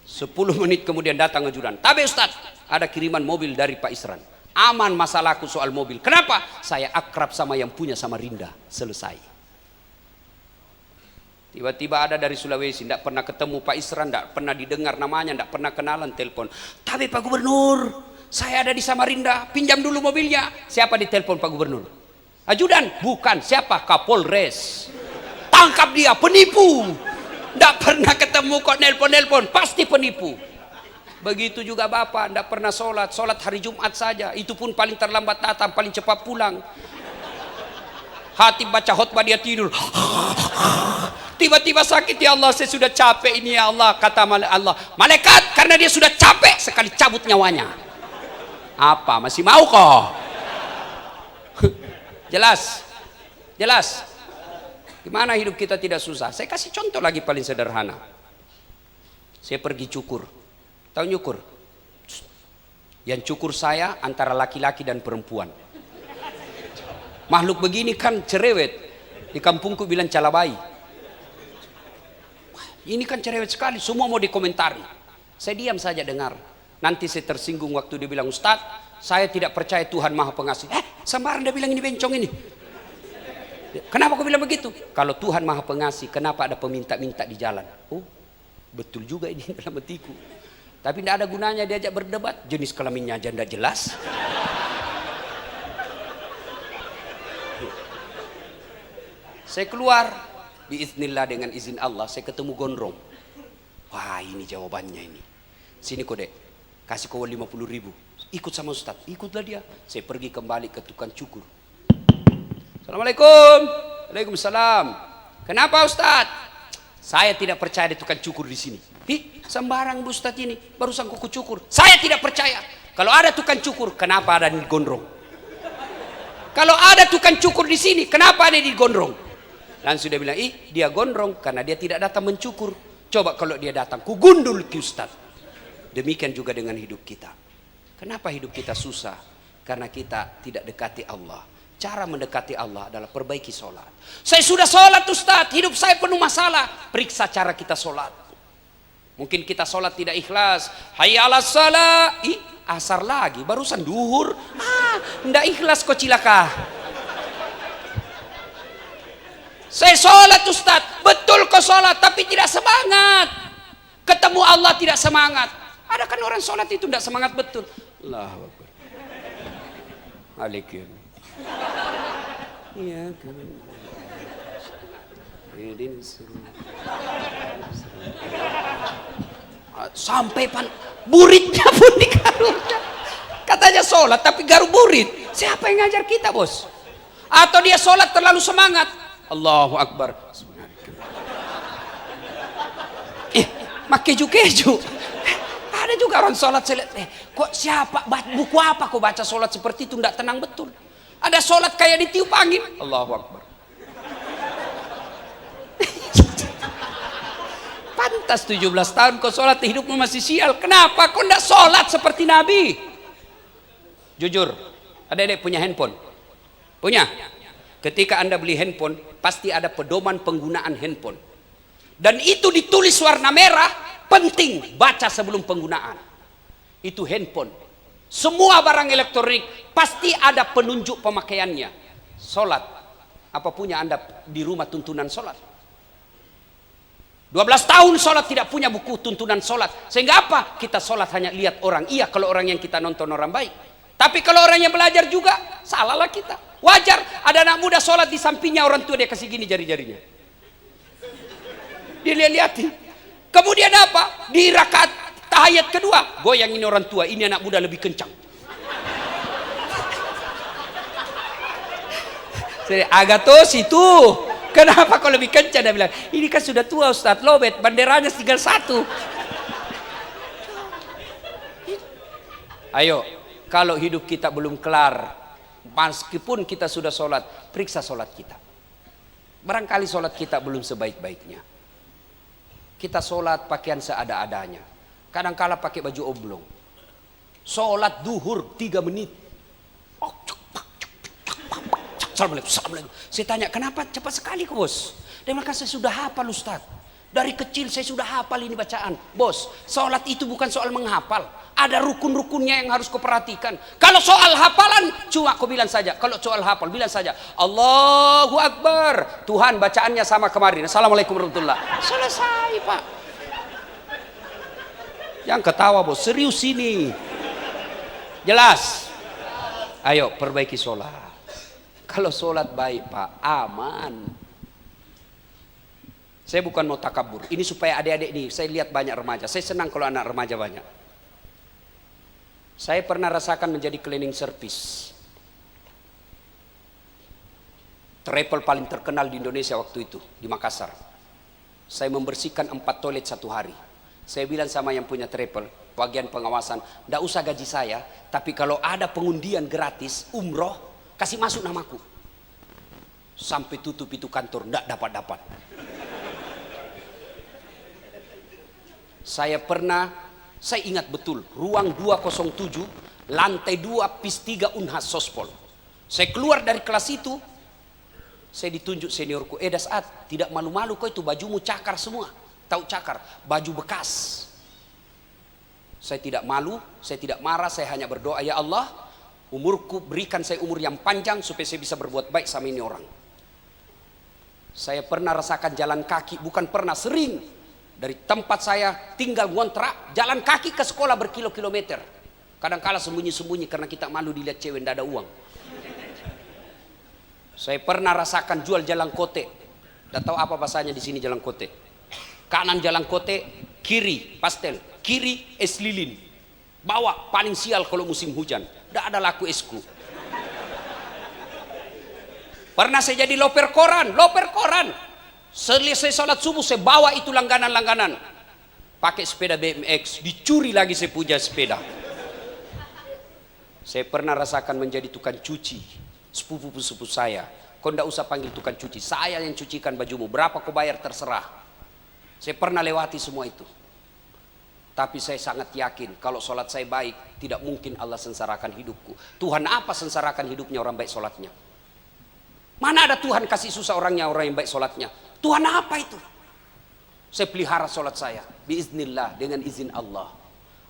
10 menit kemudian datang ajudan. Tapi Ustadz, ada kiriman mobil dari Pak Isran. Aman masalahku soal mobil. Kenapa? Saya akrab sama yang punya Samarinda. Selesai. Tiba-tiba ada dari Sulawesi, tidak pernah ketemu Pak Isran, tidak pernah didengar namanya, tidak pernah kenalan, telepon. Tapi Pak Gubernur, saya ada di Samarinda, pinjam dulu mobilnya. Siapa ditelepon Pak Gubernur? Ajudan? Bukan. Siapa? Kapolres. Tangkap dia, penipu. Tidak pernah ketemu kok nelpon-nelpon, pasti penipu. Begitu juga Bapak, tidak pernah sholat hari Jumat saja, itu pun paling terlambat datang, paling cepat pulang. Hatib baca khutbah dia tidur. Tiba-tiba sakit, ya Allah saya sudah capek ini ya Allah. Kata Allah, malaikat karena dia sudah capek sekali cabut nyawanya. Apa masih mau kok? Jelas, jelas. Gimana hidup kita tidak susah? Saya kasih contoh lagi paling sederhana. Saya pergi cukur. Tahu nyukur? Yang cukur saya antara laki-laki dan perempuan. Makhluk begini kan cerewet. Di kampungku bilang calabai. Ini kan cerewet sekali, semua mau dikomentari. Saya diam saja dengar. Nanti saya tersinggung waktu dia bilang, Ustadz, saya tidak percaya Tuhan Maha Pengasih. Sembarang dia bilang ini bencong ini. Kenapa aku bilang begitu? Kalau Tuhan Maha Pengasih, kenapa ada peminta-minta di jalan? Oh, betul juga ini dalam hatiku. Tapi tidak ada gunanya diajak berdebat. Jenis kelaminnya aja tidak jelas. Saya keluar, biiznillah dengan izin Allah, saya ketemu gondrong. Wah, ini jawabannya ini. Sini Kodek, kasih kau 50.000. Ikut sama Ustadz, ikutlah dia. Saya pergi kembali ke tukang cukur. Assalamualaikum. Waalaikumsalam. Kenapa Ustadz? Saya tidak percaya di tukang cukur di sini. Sembarang Bu Ustadz ini, barusan kuku cukur. Saya tidak percaya. Kalau ada tukang cukur, kenapa ada di gondrong? Kalau ada tukang cukur di sini, kenapa ada di gondrong? Langsung dia bilang, dia gondrong karena dia tidak datang mencukur. Coba kalau dia datang, ku gundul ki Ustadz. Demikian juga dengan hidup kita. Kenapa hidup kita susah? Karena kita tidak dekati Allah. Cara mendekati Allah adalah perbaiki sholat. Saya sudah sholat Ustadz, hidup saya penuh masalah. Periksa cara kita sholat. Mungkin kita sholat tidak ikhlas. Hayya 'alas shalah. Asar lagi, barusan duhur. Ndak ikhlas kok cilaka. Saya sholat Ustadz, betul kok sholat, tapi tidak semangat. Ketemu Allah tidak semangat. Ada kan orang sholat itu tidak semangat betul. Allahu Akbar. Alaikum. Iya kan. Sampai buritnya pun digaruknya. Katanya sholat tapi garuk burit. Siapa yang ngajar kita bos? Atau dia sholat terlalu semangat? Allahu Akbar. Mak keju-keju. Ada juga orang sholat kok siapa buku apa kok baca sholat seperti itu tidak tenang betul. Ada sholat kayak ditiup angin. Allahu Akbar. Pantas 17 tahun kau sholat, hidupmu masih sial. Kenapa kau tidak sholat seperti Nabi? Jujur, adik-adik punya handphone? Punya? Ketika Anda beli handphone, pasti ada pedoman penggunaan handphone. Dan itu ditulis warna merah, penting baca sebelum penggunaan. Itu handphone. Semua barang elektronik pasti ada penunjuk pemakaiannya. Sholat, apa punya Anda di rumah tuntunan sholat? 12 tahun sholat tidak punya buku tuntunan sholat. Sehingga apa? Kita sholat hanya lihat orang. Iya kalau orang yang kita nonton orang baik. Tapi kalau orang yang belajar juga, salahlah kita. Wajar ada anak muda sholat di sampingnya orang tua dia kasih gini jari-jarinya. Dia lihat-lihatin. Kemudian apa? Di rakaat tahiyat kedua, goyang ini orang tua, ini anak muda lebih kencang. Agatos itu, kenapa kau lebih kencang? Dia bilang, ini kan sudah tua Ustadz, lobet, banderanya tinggal satu. Ayo, kalau hidup kita belum kelar, meskipun kita sudah sholat, periksa sholat kita. Barangkali sholat kita belum sebaik-baiknya. Kita sholat pakaian seada-adanya. Kadang-kala pakai baju oblong. Sholat duhur 3 menit. Assalamualaikum, Assalamualaikum. Saya tanya, kenapa cepat sekali bos? Dia bilang, saya sudah hafal Ustaz. Dari kecil saya sudah hafal ini bacaan. Bos, sholat itu bukan soal menghafal. Ada rukun-rukunnya yang harus kau perhatikan. Kalau soal hafalan, cuma kau bilang saja. Kalau soal hafal, bilang saja, Allahu Akbar. Tuhan, bacaannya sama kemarin. Assalamualaikum warahmatullahi. Selesai Pak. Yang ketawa bos, serius ini. Jelas. Ayo perbaiki sholat. Kalau sholat baik Pak, aman. Saya bukan mau takabur. Ini supaya adik-adik ini, saya lihat banyak remaja. Saya senang kalau anak remaja banyak. Saya pernah rasakan menjadi cleaning service. Travel paling terkenal di Indonesia waktu itu, di Makassar. Saya membersihkan 4 toilet satu hari. Saya bilang sama yang punya travel, bagian pengawasan, tidak usah gaji saya, tapi kalau ada pengundian gratis, umroh, kasih masuk namaku. Sampai tutup itu kantor, tidak dapat-dapat. Saya ingat betul, ruang 207, lantai 2, PIS 3 Unhas Sospol. Saya keluar dari kelas itu, saya ditunjuk seniorku, Dasat, tidak malu-malu kau itu bajumu cakar semua. Tahu cakar, baju bekas. Saya tidak malu, saya tidak marah, saya hanya berdoa, ya Allah, umurku berikan saya umur yang panjang supaya saya bisa berbuat baik sama ini orang. Saya pernah rasakan jalan kaki, bukan pernah, sering. Dari tempat saya tinggal ngontrak, jalan kaki ke sekolah berkilo-kilometer. Kadang-kala sembunyi-sembunyi karena kita malu dilihat cewek, tidak ada uang. Saya pernah rasakan jual jalan kote. Tidak tahu apa bahasanya di sini jalan kote. Kanan jalan kote, kiri pastel, kiri es lilin. Bawah paling sial kalau musim hujan. Tidak ada laku esku. Pernah saya jadi loper koran. Selesai salat subuh saya bawa itu langganan-langganan. Pakai sepeda BMX, dicuri lagi saya punya sepeda. Saya pernah rasakan menjadi tukang cuci. Sepupu-sepupu saya, kau tidak usah panggil tukang cuci, saya yang cucikan bajumu, berapa kau bayar terserah. Saya pernah lewati semua itu. Tapi saya sangat yakin kalau sholat saya baik, tidak mungkin Allah sengsarakan hidupku. Tuhan apa sengsarakan hidupnya orang baik sholatnya? Mana ada Tuhan kasih susah orangnya orang yang baik sholatnya? Tuhan apa itu? Saya pelihara sholat saya biiznillah, dengan izin Allah.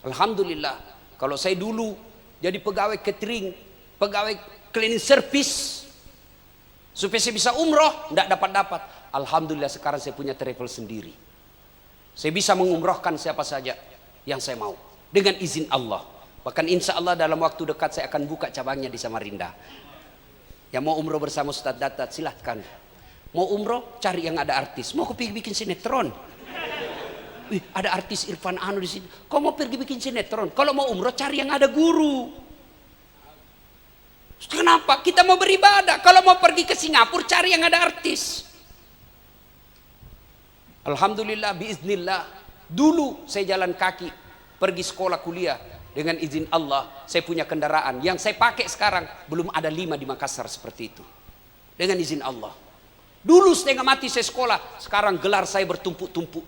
Alhamdulillah. Kalau saya dulu jadi pegawai catering, pegawai cleaning service, supaya saya bisa umroh, tidak dapat. Alhamdulillah sekarang saya punya travel sendiri. Saya bisa mengumrohkan siapa saja yang saya mau dengan izin Allah. Bahkan insya Allah dalam waktu dekat saya akan buka cabangnya di Samarinda. Yang mau umroh bersama Ustaz Datat silahkan. Mau umroh cari yang ada artis. Mau pergi bikin sinetron. Wih, ada artis Irfan Anu di sini. Kau mau pergi bikin sinetron? Kalau mau umroh cari yang ada guru. Kenapa? Kita mau beribadah. Kalau mau pergi ke Singapura cari yang ada artis. Alhamdulillah biiznillah. Dulu saya jalan kaki pergi sekolah kuliah dengan izin Allah. Saya punya kendaraan yang saya pakai sekarang belum ada 5 di Makassar seperti itu. Dengan izin Allah. Dulu setengah mati saya sekolah, sekarang gelar saya bertumpuk-tumpuk.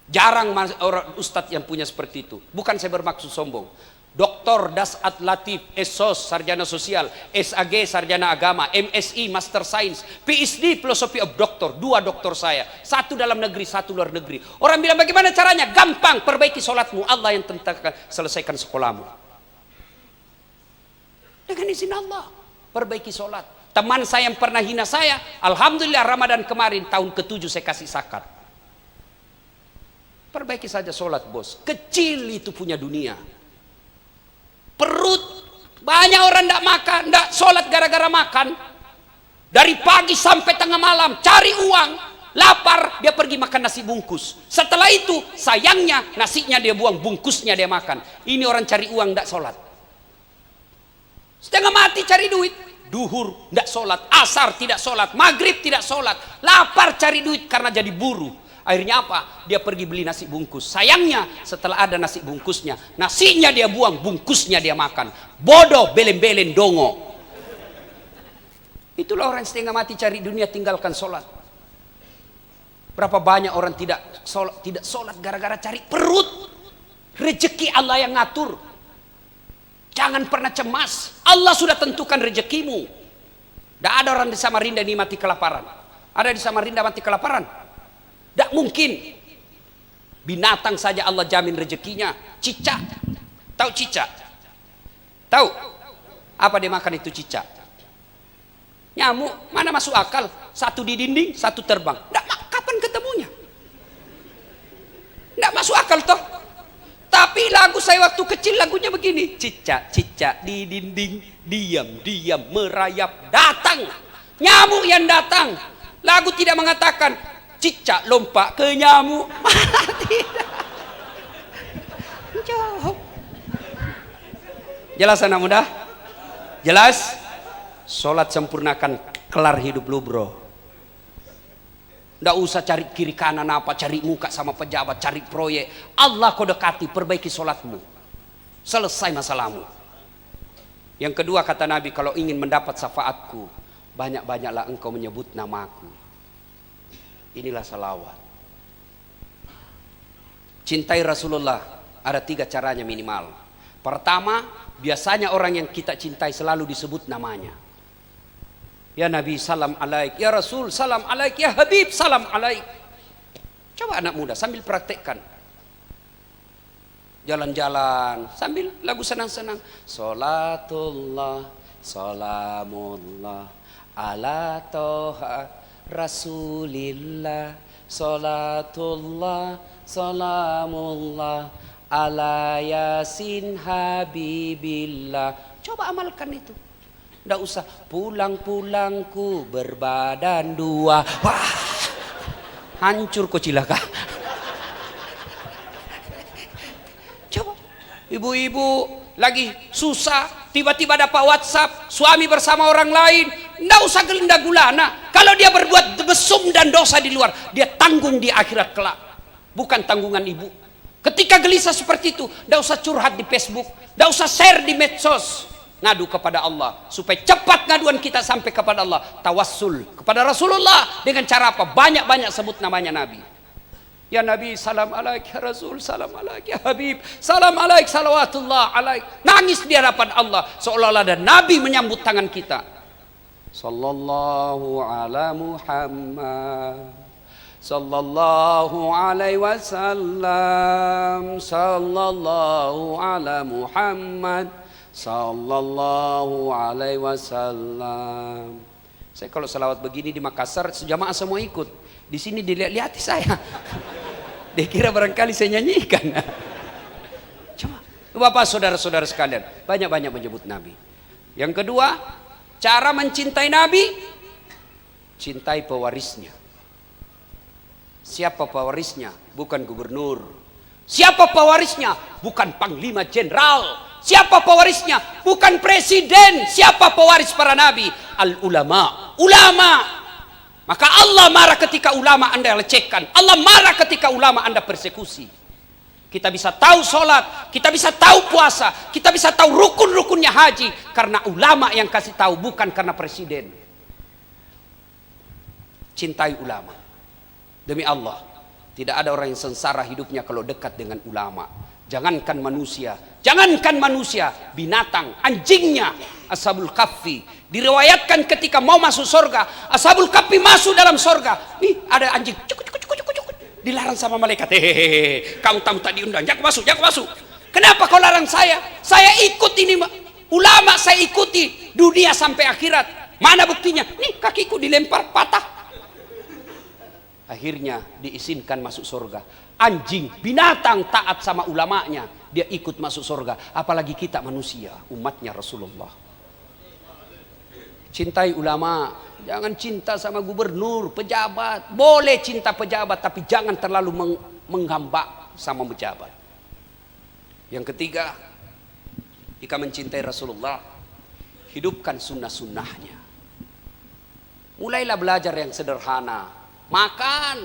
Jarang orang ustadz yang punya seperti itu. Bukan saya bermaksud sombong. Dr. Dasat Latif, SOS, Sarjana Sosial, SAG, Sarjana Agama, MSI, Master Science, PhD, Philosophy of Doctor, 2 doktor saya. 1 dalam negeri, 1 luar negeri. Orang bilang bagaimana caranya? Gampang, perbaiki sholatmu. Allah yang tentangkan, selesaikan sekolahmu. Dengan izin Allah, perbaiki sholat. Teman saya yang pernah hina saya, alhamdulillah Ramadan kemarin tahun ke-7 saya kasih zakat. Perbaiki saja sholat bos. Kecil itu punya dunia. Perut banyak orang tidak makan, tidak sholat gara-gara makan. Dari pagi sampai tengah malam cari uang, lapar dia pergi makan nasi bungkus. Setelah itu sayangnya nasinya dia buang, bungkusnya dia makan. Ini orang cari uang tidak sholat. Setengah mati cari duit. Duhur tidak sholat, asar tidak sholat, maghrib tidak sholat, lapar cari duit karena jadi buruh. Akhirnya apa? Dia pergi beli nasi bungkus. Sayangnya setelah ada nasi bungkusnya, nasinya dia buang, bungkusnya dia makan. Bodoh, belen-belen, dongo. Itulah orang setengah mati cari dunia tinggalkan sholat. Berapa banyak orang tidak sholat gara-gara cari perut. Rezeki Allah yang ngatur. Jangan pernah cemas. Allah sudah tentukan rezekimu. Tidak ada orang di Samarinda ini mati kelaparan. Ada di Samarinda mati kelaparan? Tidak mungkin. Binatang saja Allah jamin rezekinya. Cicak. Tahu cicak? Tahu? Apa dia makan itu cicak? Nyamuk. Mana masuk akal? Satu di dinding, satu terbang. Kapan ketemunya? Tidak masuk akal toh. Tapi lagu saya waktu kecil lagunya begini. Cicak-cicak di dinding, diam-diam merayap. Datang. Nyamuk yang datang. Lagu tidak mengatakan cicak lompat ke nyamuk. Tidak. Jauh. Jelas anak muda? Jelas? Sholat sempurnakan, kelar hidup lu bro. Nggak usah cari kiri kanan apa, cari muka sama pejabat, cari proyek. Allah kau dekati, perbaiki sholatmu. Selesai masalahmu. Yang kedua kata Nabi, kalau ingin mendapat syafaatku, banyak-banyaklah engkau menyebut namaku. Inilah salawat. Cintai Rasulullah, ada 3 caranya minimal. Pertama, biasanya orang yang kita cintai selalu disebut namanya. Ya Nabi salam alaik, ya Rasul salam alaik, ya Habib salam alaik. Coba anak muda sambil praktekkan. Jalan-jalan sambil lagu senang-senang. Salatullah, salamullah ala toha Rasulillah. Salatullah, salamullah ala yasin habibillah. Coba amalkan itu. Tidak usah pulang-pulangku berbadan 2. Wah, hancur kok cilaka. Coba ibu-ibu lagi susah, tiba-tiba dapat WhatsApp suami bersama orang lain. Tidak usah gelinda gulana. Kalau dia berbuat mesum dan dosa di luar, dia tanggung di akhirat kelak. Bukan tanggungan ibu. Ketika gelisah seperti itu, tidak usah curhat di Facebook, tidak usah share di medsos. Ngadu kepada Allah supaya cepat ngaduan kita sampai kepada Allah. Tawassul kepada Rasulullah dengan cara apa? Banyak-banyak sebut namanya Nabi. Ya Nabi salam alaik, ya Rasul salam alaik, ya Habib salam alaik, salawatullah alaik. Nangis di hadapan Allah seolah-olah ada Nabi menyambut tangan kita. Sallallahu ala Muhammad, sallallahu alaihi wasallam, sallallahu ala Muhammad, sallallahu alaihi wasallam. Saya kalau salawat begini di Makassar, jamaah semua ikut. Di sini dilihat-lihati saya. Dia kira barangkali saya nyanyikan. Coba, Bapak saudara-saudara sekalian, banyak-banyak menyebut Nabi. Yang kedua, cara mencintai Nabi, cintai pewarisnya. Siapa pewarisnya? Bukan gubernur. Siapa pewarisnya? Bukan panglima jenderal. Siapa pewarisnya? Bukan presiden. Siapa pewaris para nabi? Al ulama. Ulama. Maka Allah marah ketika ulama Anda lecehkan. Allah marah ketika ulama Anda persekusi. Kita bisa tahu sholat, kita bisa tahu puasa, kita bisa tahu rukun-rukunnya haji karena ulama yang kasih tahu, bukan karena presiden. Cintai ulama. Demi Allah, tidak ada orang yang sengsara hidupnya kalau dekat dengan ulama. Jangankan manusia, binatang, anjingnya, Ashabul Kahfi. Diriwayatkan ketika mau masuk surga, Ashabul Kahfi masuk dalam surga. Nih ada anjing, cukut. Dilarang sama malaikat. Hehehe, kamu tamu tak diundang, jangan masuk. Kenapa kau larang saya? Saya ikut ini ulama, saya ikuti dunia sampai akhirat. Mana buktinya? Nih kakiku dilempar patah. Akhirnya diizinkan masuk surga. Anjing, binatang taat sama ulamanya, dia ikut masuk surga. Apalagi kita manusia, umatnya Rasulullah. Cintai ulama, jangan cinta sama gubernur, pejabat. Boleh cinta pejabat, tapi jangan terlalu menghamba sama pejabat. Yang ketiga, jika mencintai Rasulullah, hidupkan sunnah-sunnahnya. Mulailah belajar yang sederhana. Makan,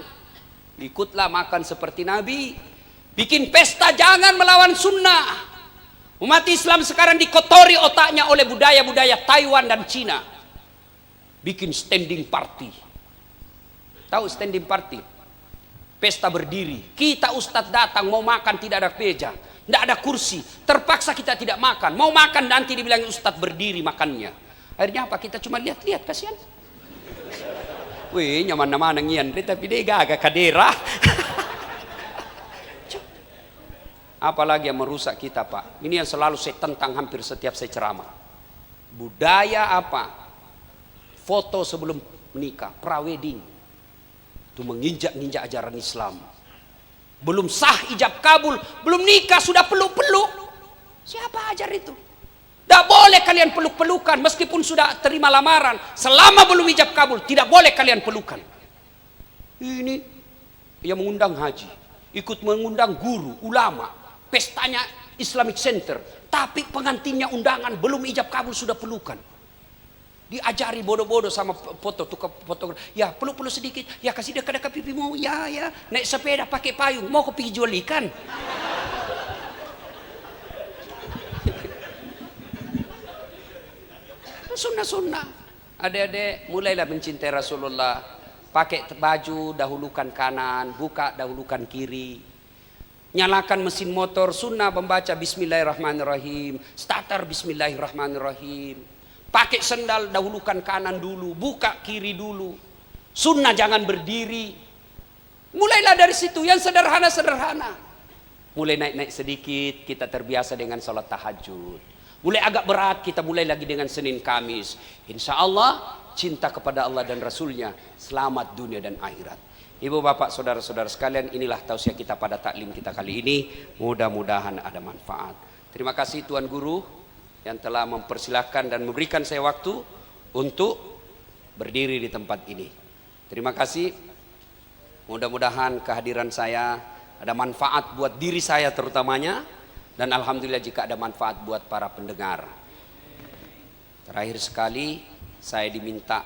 ikutlah makan seperti Nabi. Bikin pesta, jangan melawan sunnah. Umat Islam sekarang dikotori otaknya oleh budaya-budaya Taiwan dan Cina. Bikin standing party. Tahu standing party? Pesta berdiri. Kita ustadz datang mau makan tidak ada meja, tidak ada kursi. Terpaksa kita tidak makan. Mau makan nanti dibilang ustadz berdiri makannya. Akhirnya apa? Kita cuma lihat-lihat, kasihan. Wih, nyaman nama nangian, tapi dia gagak kadera. Apalagi yang merusak kita, Pak. Ini yang selalu saya tentang hampir setiap saya ceramah. Budaya apa? Foto sebelum menikah, prawedding. Itu menginjak-injak ajaran Islam. Belum sah ijab kabul, belum nikah sudah peluk-peluk. Siapa ajar itu? Tidak boleh kalian peluk-pelukan meskipun sudah terima lamaran. Selama belum ijab kabul, tidak boleh kalian pelukan. Ini yang mengundang haji, ikut mengundang guru, ulama, pestanya Islamic Center, tapi pengantinnya undangan belum ijab kabul sudah pelukan. Diajari bodoh-bodoh sama foto, tukar fotografer. Ya, peluk-peluk sedikit. Ya, kasih dekat-dekat pipimu. Ya, ya. Naik sepeda pakai payung. Mau ke pergi jual ikan. Sunnah-sunnah. Adik-adik, mulailah mencintai Rasulullah. Pakai baju, dahulukan kanan. Buka, dahulukan kiri. Nyalakan mesin motor, sunnah membaca Bismillahirrahmanirrahim. Starter Bismillahirrahmanirrahim. Pakai sendal, dahulukan kanan dulu. Buka kiri dulu. Sunnah jangan berdiri. Mulailah dari situ, yang sederhana-sederhana. Mulai naik-naik sedikit, kita terbiasa dengan salat tahajud. Mulai agak berat, kita mulai lagi dengan Senin Kamis. Insya Allah, cinta kepada Allah dan Rasulnya, selamat dunia dan akhirat. Ibu bapak saudara-saudara sekalian, inilah tausiah kita pada taklim kita kali ini. Mudah-mudahan ada manfaat. Terima kasih Tuan Guru yang telah mempersilahkan dan memberikan saya waktu untuk berdiri di tempat ini. Terima kasih. Mudah-mudahan kehadiran saya ada manfaat buat diri saya terutamanya. Dan alhamdulillah jika ada manfaat buat para pendengar. Terakhir sekali saya diminta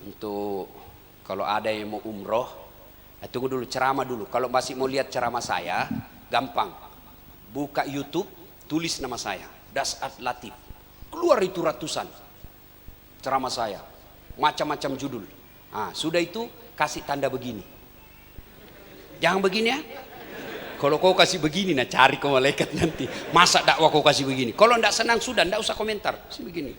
untuk kalau ada yang mau umroh, tunggu dulu ceramah dulu. Kalau masih mau lihat ceramah saya, gampang. Buka YouTube, tulis nama saya, Das'at Latif. Keluar itu ratusan ceramah saya, macam-macam judul. Sudah itu kasih tanda begini. Jangan begini ya. Kalau kau kasih begini, nah cari kau malaikat nanti. Masa dakwah kau kasih begini? Kalau tidak senang sudah, tidak usah komentar. Kasih begini.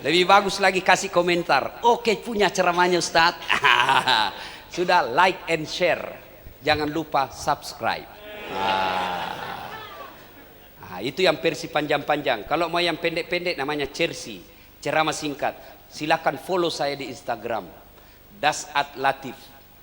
Lebih bagus lagi kasih komentar. Oke, punya ceramahnya Ustaz. Sudah like and share. Jangan lupa subscribe. Itu yang versi panjang-panjang. Kalau mau yang pendek-pendek namanya Chelsea, ceramah singkat. Silakan follow saya di Instagram. Das'at Latif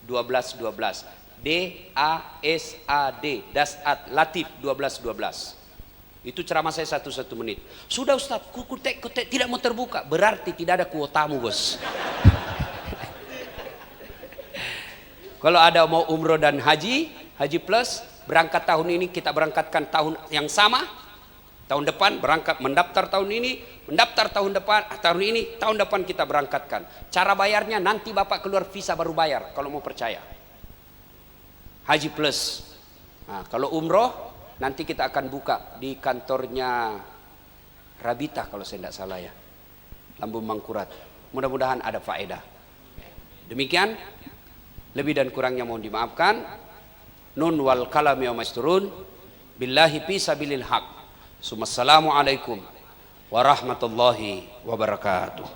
1212. DASAD, Das'at Latif 1212. Itu ceramah saya 1 menit. Sudah Ustaz, kutek tidak mau terbuka. Berarti tidak ada kuotamu bos. Kalau ada mau umroh dan haji plus, berangkat tahun ini kita berangkatkan tahun yang sama. Tahun depan berangkat mendaftar tahun ini, mendaftar tahun depan, tahun ini, tahun depan kita berangkatkan. Cara bayarnya nanti Bapak keluar visa baru bayar kalau mau percaya. Haji plus. Kalau umroh nanti kita akan buka di kantornya Rabita kalau saya tidak salah ya. Lambung Mangkurat. Mudah-mudahan ada faedah. Demikian, lebih dan kurangnya mohon dimaafkan. Nun wal kalam yauma yasturun. Billahi fi sabilil haq. Assalamualaikum warahmatullahi wabarakatuh.